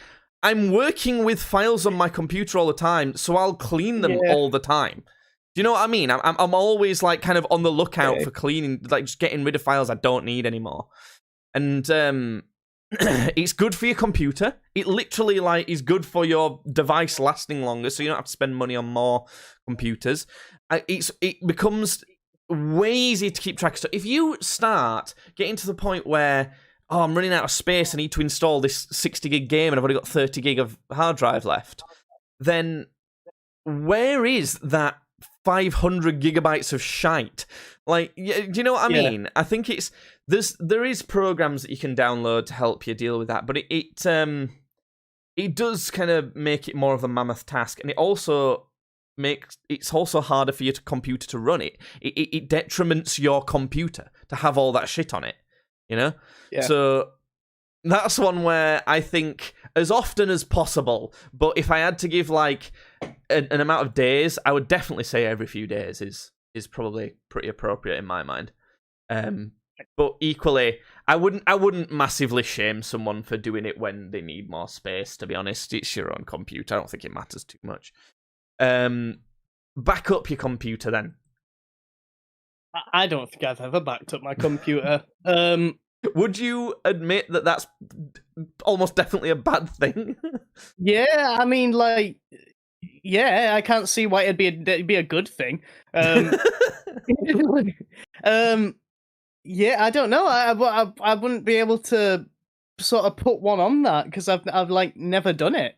S1: I'm working with files on my computer all the time, so I'll clean them all the time. Do you know what I mean? I'm always like kind of on the lookout for cleaning, like just getting rid of files I don't need anymore. And it's good for your computer. It literally like is good for your device lasting longer, so you don't have to spend money on more computers. It becomes way easier to keep track of stuff. If you start getting to the point where, I'm running out of space, I need to install this 60 gig game and I've only got 30 gig of hard drive left, then where is that 500 gigabytes of shite? Like, do you know what I mean? I think there is programs that you can download to help you deal with that, but it does kind of make it more of a mammoth task, and it's also harder for your computer to run it. It detriments your computer to have all that shit on it, So that's one where I think as often as possible, but if I had to give like an amount of days, I would definitely say every few days is probably pretty appropriate in my mind. But equally, I wouldn't massively shame someone for doing it when they need more space, to be honest. It's your own computer. I don't think it matters too much. Back up your computer then.
S2: I don't think I've ever backed up my computer.
S1: Would you admit that that's almost definitely a bad thing?
S2: Yeah, I mean, like, yeah, I can't see why it'd be a good thing. Um, um, yeah, I don't know. I wouldn't be able to sort of put one on that because I've like never done it.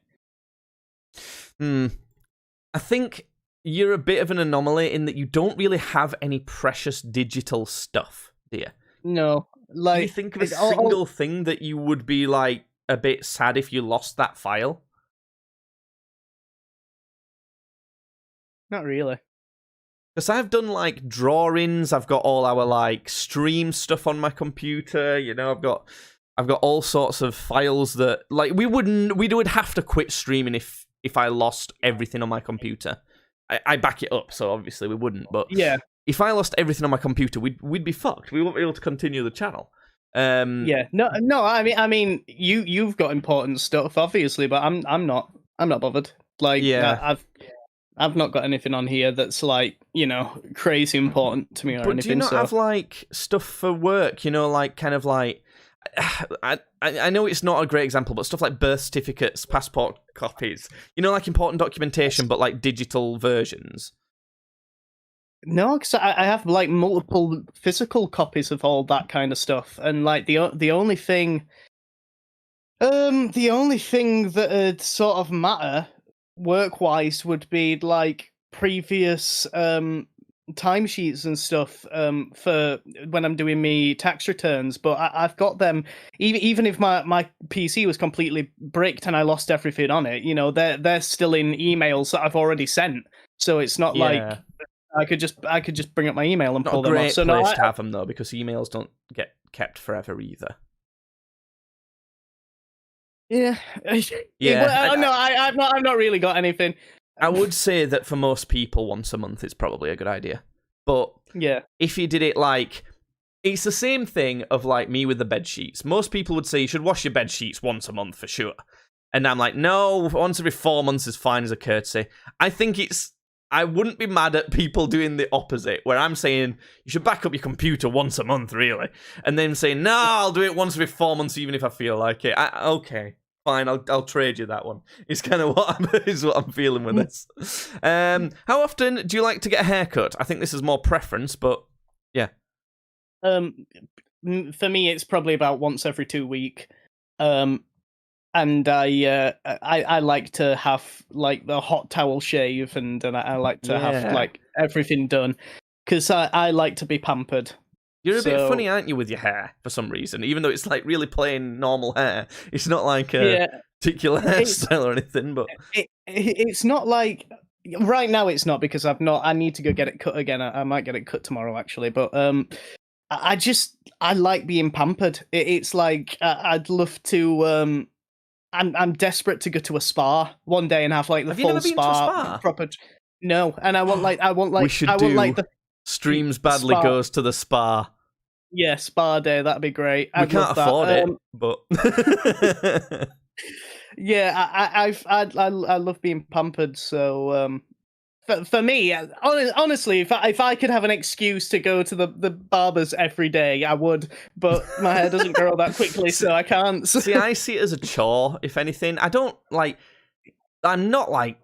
S1: I think you're a bit of an anomaly in that you don't really have any precious digital stuff, do you?
S2: No,
S1: Can you
S2: like
S1: think of a single thing that you would be like a bit sad if you lost that file?
S2: not really.
S1: Because I've done like drawings, I've got all our like stream stuff on my computer. You know, I've got all sorts of files that like we would have to quit streaming if I lost everything on my computer. I back it up, so obviously we wouldn't. But
S2: Yeah,
S1: if I lost everything on my computer, we'd be fucked. We won't be able to continue the channel.
S2: yeah. No. I mean, you've got important stuff, obviously, but I'm not. I'm not bothered. Like,
S1: Yeah.
S2: I've not got anything on here that's like, crazy important to me or
S1: But
S2: anything.
S1: do you not
S2: so
S1: have like stuff for work? You know, like kind of like I know it's not a great example, but stuff like birth certificates, passport copies. You know, like important documentation, but like digital versions.
S2: no, because I have like multiple physical copies of all that kind of stuff, and like the only thing, the only thing that'd sort of matter work wise would be like previous timesheets and stuff for when I'm doing me tax returns. But I've got them even if my PC was completely bricked and I lost everything on it. They're still in emails that I've already sent, so it's not like
S1: Yeah.
S2: I could just bring up my email and
S1: Not
S2: pull
S1: a
S2: them off.
S1: great
S2: So
S1: place to have them though, because emails don't get kept forever either.
S2: yeah,
S1: Yeah,
S2: no, I've not really got anything.
S1: I would say that for most people, once a month is probably a good idea. But
S2: Yeah,
S1: if you did it like, it's the same thing of like me with the bed sheets. Most people would say you should wash your bed sheets once a month for sure. And I'm like, no, once every 4 months is fine as a courtesy. I wouldn't be mad at people doing the opposite, where I'm saying you should back up your computer once a month, really. And then saying, no, I'll do it once every 4 months, even if I feel like it. Okay, fine, I'll trade you that one. It's kind of what I'm feeling with this. How often do you like to get a haircut? I think this is more preference, but yeah.
S2: For me, it's probably about once every 2 weeks. And I like to have like the hot towel shave, and I like to have like everything done because I like to be pampered.
S1: You're a bit funny, aren't you, with your hair for some reason? Even though it's like really plain normal hair, it's not like a particular hairstyle or anything. But
S2: it's not like right now. It's not because I need to go get it cut again. I might get it cut tomorrow actually, but I like being pampered. It's like I'd love to. I'm desperate to go to a spa one day and have like the
S1: Have
S2: full
S1: you never been to a spa?
S2: proper. No, and I want like
S1: we should the Streams Badly
S2: spa.
S1: Goes to the spa.
S2: Yeah, spa day. That'd be great.
S1: We can't afford it, but
S2: yeah, I love being pampered. So for me, honestly, if I could have an excuse to go to the barbers every day, I would. But my hair doesn't grow that quickly, so I can't.
S1: See, I see it as a chore. If anything, I don't like. I'm not like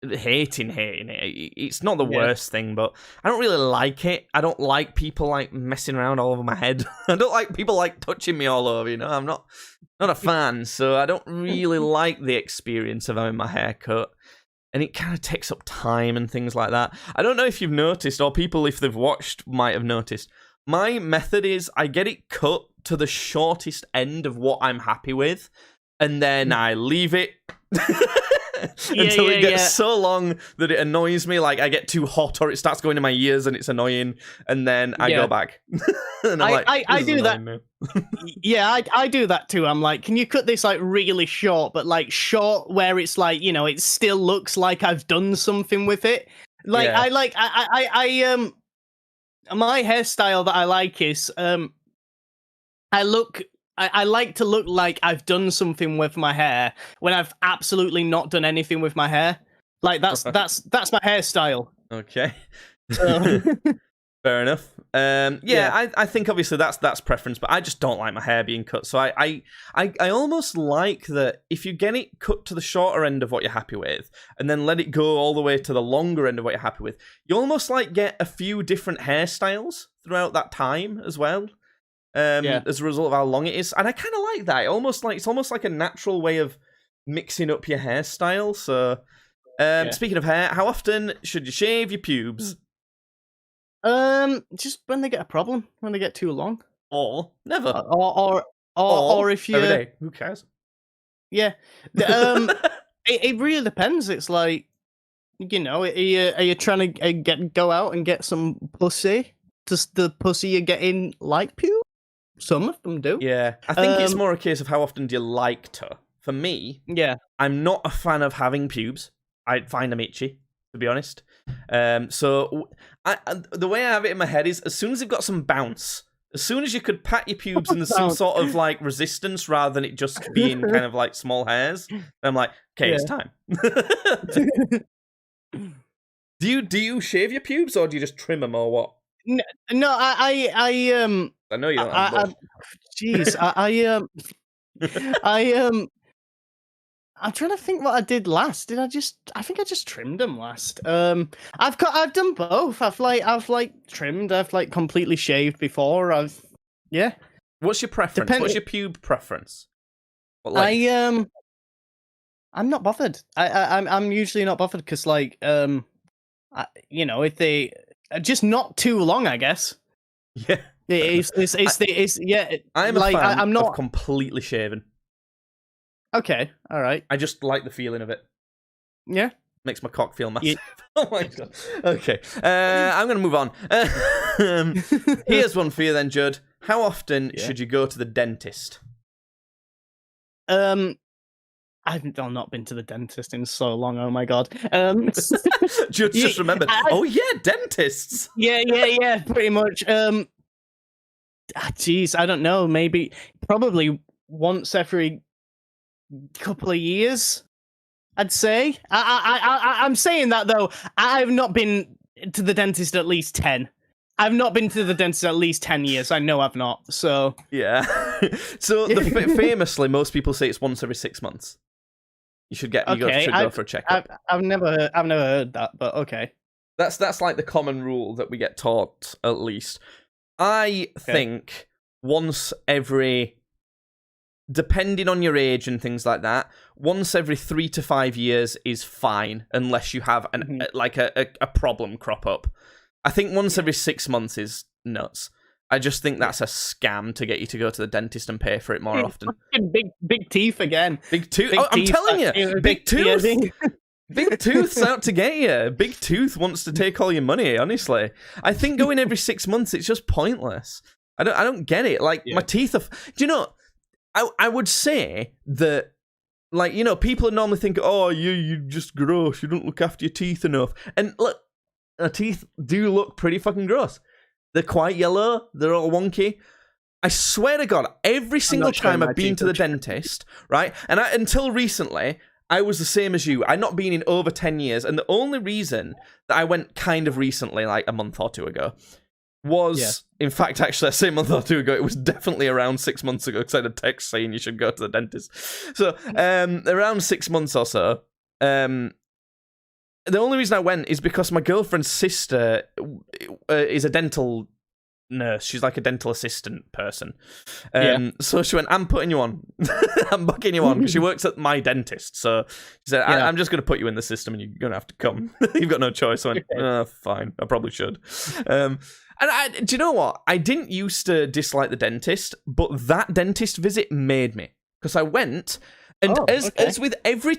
S1: hating it. It's not the worst thing, but I don't really like it. I don't like people like messing around all over my head. I don't like people like touching me all over. I'm not a fan, so I don't really like the experience of having my hair cut. And it kind of takes up time and things like that. I don't know if you've noticed, or people, if they've watched, might have noticed. My method is I get it cut to the shortest end of what I'm happy with, and then I leave it until it gets so long that it annoys me. Like I get too hot, or it starts going in my ears, and it's annoying. And then I go back. And I'm
S2: I do that. Yeah, I do that too. I'm like, can you cut this like really short, but like short where it's like, it still looks like I've done something with it. Like I my hairstyle that I like is I like to look like I've done something with my hair when I've absolutely not done anything with my hair. Like that's my hairstyle.
S1: Okay. Fair enough. I think obviously that's preference, but I just don't like my hair being cut. So I almost like that if you get it cut to the shorter end of what you're happy with, and then let it go all the way to the longer end of what you're happy with, you almost like get a few different hairstyles throughout that time as well. As a result of how long it is, and I kind of like that. It's almost like a natural way of mixing up your hairstyle. So, speaking of hair, how often should you shave your pubes?
S2: Just when they get a problem, when they get too long,
S1: Or never,
S2: or if you
S1: every day. Who cares?
S2: Yeah, it really depends. It's like, you know, are you trying to go out and get some pussy? Does the pussy you're getting like pubes? Some of them do.
S1: Yeah, I think it's more a case of how often do you like to. For me, I'm not a fan of having pubes. I find them itchy, to be honest. So the way I have it in my head is, as soon as they've got some bounce, as soon as you could pat your pubes and there's some sort of like resistance rather than it just being kind of like small hairs, I'm like, okay, it's time. Do you shave your pubes or do you just trim them or what?
S2: No,
S1: I know you don't have both.
S2: Jeez, I'm trying to think what I did last. I think I just trimmed them last. I've done both. I've trimmed. I've like completely shaved before.
S1: What's your preference? What's your pube preference? What length?
S2: I'm not bothered. I'm usually not bothered because if they just not too long, I guess.
S1: Yeah.
S2: I'm
S1: a fan
S2: I'm not
S1: of completely shaven.
S2: Okay, all right.
S1: I just like the feeling of it.
S2: Yeah.
S1: Makes my cock feel massive. Oh my god. Okay. I'm going to move on. Here's one for you then, Judd. How often should you go to the dentist?
S2: I've not been to the dentist in so long. Oh my god.
S1: Judd just remembered. Dentists.
S2: Yeah. Pretty much. Jeez, I don't know. Probably once every couple of years, I'd say. I'm saying that though. I've not been to the dentist at least 10. I've not been to the dentist at least 10 years. I know I've not. So
S1: yeah. So famously, most people say it's once every 6 months. You should go for a checkup.
S2: I've never heard that, but okay.
S1: That's like the common rule that we get taught, at least. I think once every, depending on your age and things like that, once every 3 to 5 years is fine, unless you have a problem crop up. I think once every 6 months is nuts. I just think that's a scam to get you to go to the dentist and pay for it more often.
S2: Big teeth again.
S1: Big tooth. I'm telling you, big tooth. Big Tooth's out to get you. Big Tooth wants to take all your money, honestly. I think going every 6 months, it's just pointless. I don't get it. Like, my teeth are... Do you know, I would say that, like, you know, people normally think, oh, you're just gross. You don't look after your teeth enough. And look, our teeth do look pretty fucking gross. They're quite yellow. They're all wonky. I swear to God, every single time I've been to the dentist, right? And until recently... I was the same as you. I'd not been in over 10 years, and the only reason that I went kind of recently, like a month or two ago, was, in fact, actually, I say a month or two ago, it was definitely around 6 months ago, because I had a text saying you should go to the dentist. So, around 6 months or so, the only reason I went is because my girlfriend's sister is a dental nurse. She's like a dental assistant person. So she went, I'm putting you on. I'm booking you on, because she works at my dentist. So she said, I'm just going to put you in the system and you're going to have to come. You've got no choice. I went, fine. I probably should. And do you know what? I didn't used to dislike the dentist, but that dentist visit made me. Because I went, and as with every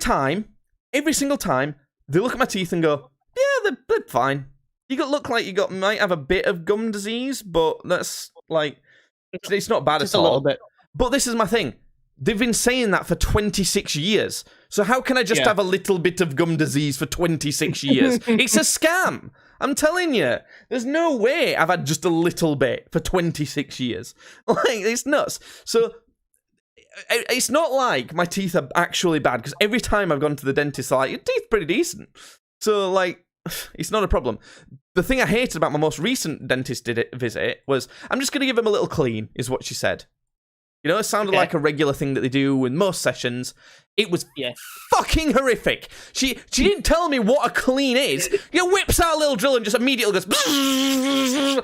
S1: single time, they look at my teeth and go, yeah, they're fine. You look like you might have a bit of gum disease, but that's like, it's not bad at all.
S2: A little bit.
S1: But this is my thing. They've been saying that for 26 years. So how can I just have a little bit of gum disease for 26 years? It's a scam. I'm telling you. There's no way I've had just a little bit for 26 years. Like, it's nuts. So it's not like my teeth are actually bad, because every time I've gone to the dentist, they're like, your teeth's pretty decent. So, like, it's not a problem. the thing I hated about my most recent dentist visit was, I'm just going to give him a little clean, is what she said. You know, it sounded like a regular thing that they do in most sessions. It was fucking horrific. She didn't tell me what a clean is. Whips out a little drill and just immediately goes...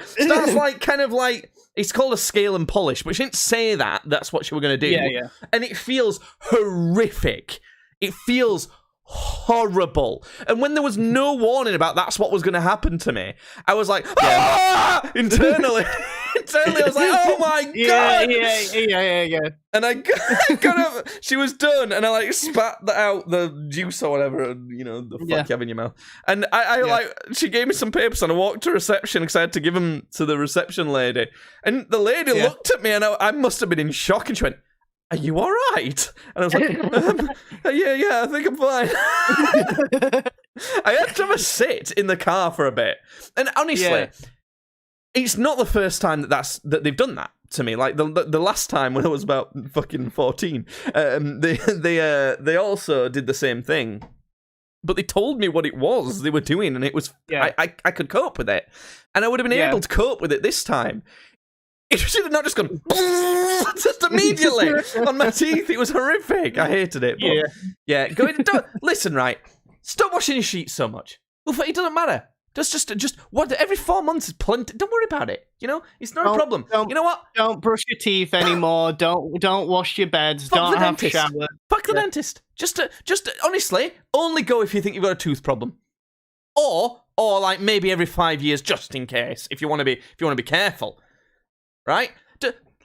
S1: starts like, kind of like... It's called a scale and polish, but she didn't say that. That's what she was going to do.
S2: Yeah.
S1: And it feels horrific. It feels horrible. And when there was no warning about that's what was going to happen to me, I was like, ah! Internally, I was like, oh my God.
S2: Yeah.
S1: And I got up, she was done, and I like spat that out, the juice or whatever, the fuck you have in your mouth. And I like, she gave me some papers and I walked to reception because I had to give them to the reception lady. And the lady looked at me and I must have been in shock, and she went, are you all right? And I was like, yeah, I think I'm fine. I had to have a sit in the car for a bit. And honestly, it's not the first time that they've done that to me. Like the last time when I was about fucking 14, they also did the same thing. But they told me what it was they were doing, and it was I could cope with it. And I would have been able to cope with it this time. It should have not just gone just immediately on my teeth. It was horrific. I hated it. But listen, right? Stop washing your sheets so much. It doesn't matter. Just what? Every 4 months is plenty. Don't worry about it. It's not a problem. You know what?
S2: Don't brush your teeth anymore. Don't wash your beds. Don't have showers.
S1: Fuck the dentist. Just honestly, only go if you think you've got a tooth problem, or like maybe every 5 years, just in case. If you want to be careful. Right?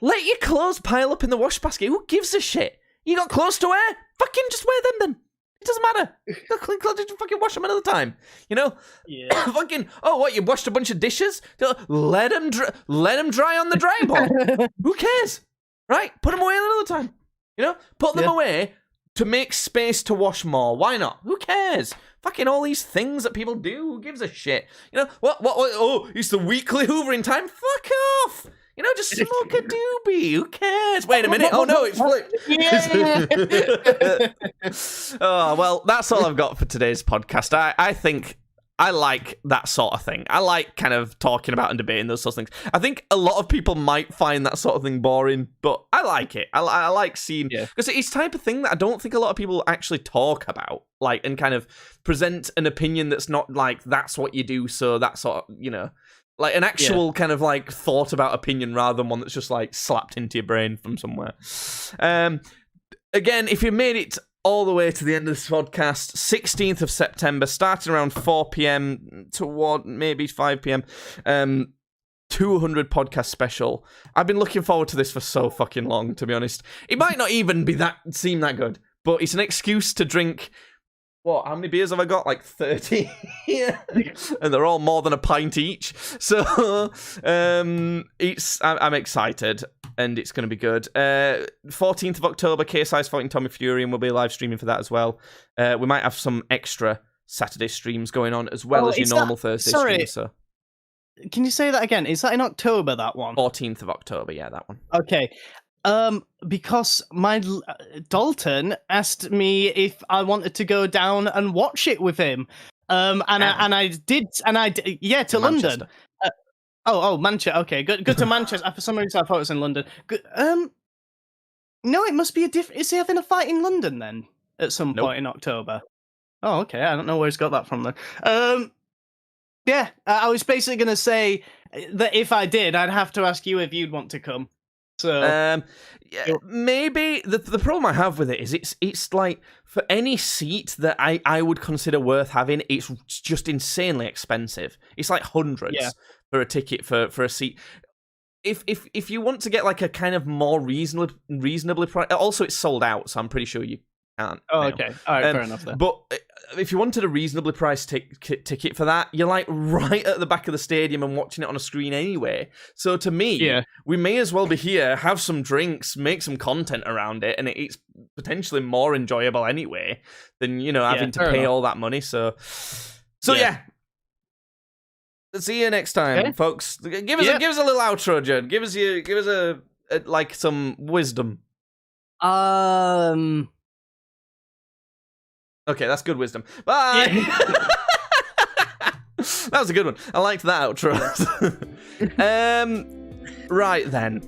S1: Let your clothes pile up in the wash basket. Who gives a shit? You got clothes to wear? Fucking just wear them then. It doesn't matter. You got clean clothes, just fucking wash them another time. Yeah. Fucking, what, you washed a bunch of dishes? Let them dry on the drying board. Who cares? Right? Put them away another time. Put them away to make space to wash more. Why not? Who cares? Fucking all these things that people do. Who gives a shit? What? Oh, it's the weekly hoovering time. Fuck off. Just smoke a doobie. Who cares? Wait a minute. Oh, no, it's flipped. Oh, well, that's all I've got for today's podcast. I think I like that sort of thing. I like kind of talking about and debating those sorts of things. I think a lot of people might find that sort of thing boring, but I like it. I like seeing... Because it's the type of thing that I don't think a lot of people actually talk about, like, and kind of present an opinion that's not like, that's what you do, so that sort of, like an actual kind of like thought about opinion rather than one that's just like slapped into your brain from somewhere. Again, if you made it all the way to the end of this podcast, 16th of September, starting around 4 p.m. toward maybe 5 p.m. 200 podcast special. I've been looking forward to this for so fucking long, to be honest. It might not even seem that good, but it's an excuse to drink. What, how many beers have I got? Like 30? And they're all more than a pint each. So, I'm excited, and it's going to be good. 14th of October, KSI's fighting Tommy Fury, and we'll be live streaming for that as well. We might have some extra Saturday streams going on, as well as your normal Thursday streams. So.
S2: Can you say that again? Is that in October, that one?
S1: 14th of October, yeah, that one.
S2: Okay. Because my Dalton asked me if I wanted to go down and watch it with him. I did, to London. Manchester. Okay, good to Manchester. For some reason, I thought it was in London. Good. No, it must be a different. Is he having a fight in London then at some point in October? Oh, okay. I don't know where he's got that from then. I was basically going to say that if I did, I'd have to ask you if you'd want to come. So
S1: maybe the problem I have with it is it's like for any seat that I would consider worth having, it's just insanely expensive. It's like hundreds for a ticket for a seat. If you want to get like a kind of more reasonably priced, also it's sold out, so I'm pretty sure you can't.
S2: Oh, okay. All right, fair enough then.
S1: But if you wanted a reasonably priced ticket for that, you're like right at the back of the stadium and watching it on a screen anyway. So to me, we may as well be here, have some drinks, make some content around it, and it's potentially more enjoyable anyway than having to pay all that money. So yeah. See you next time, folks. Give us a little outro, Judd. Give us a like some wisdom. Okay, that's good wisdom. Bye. That was a good one. I liked that outro. Right then.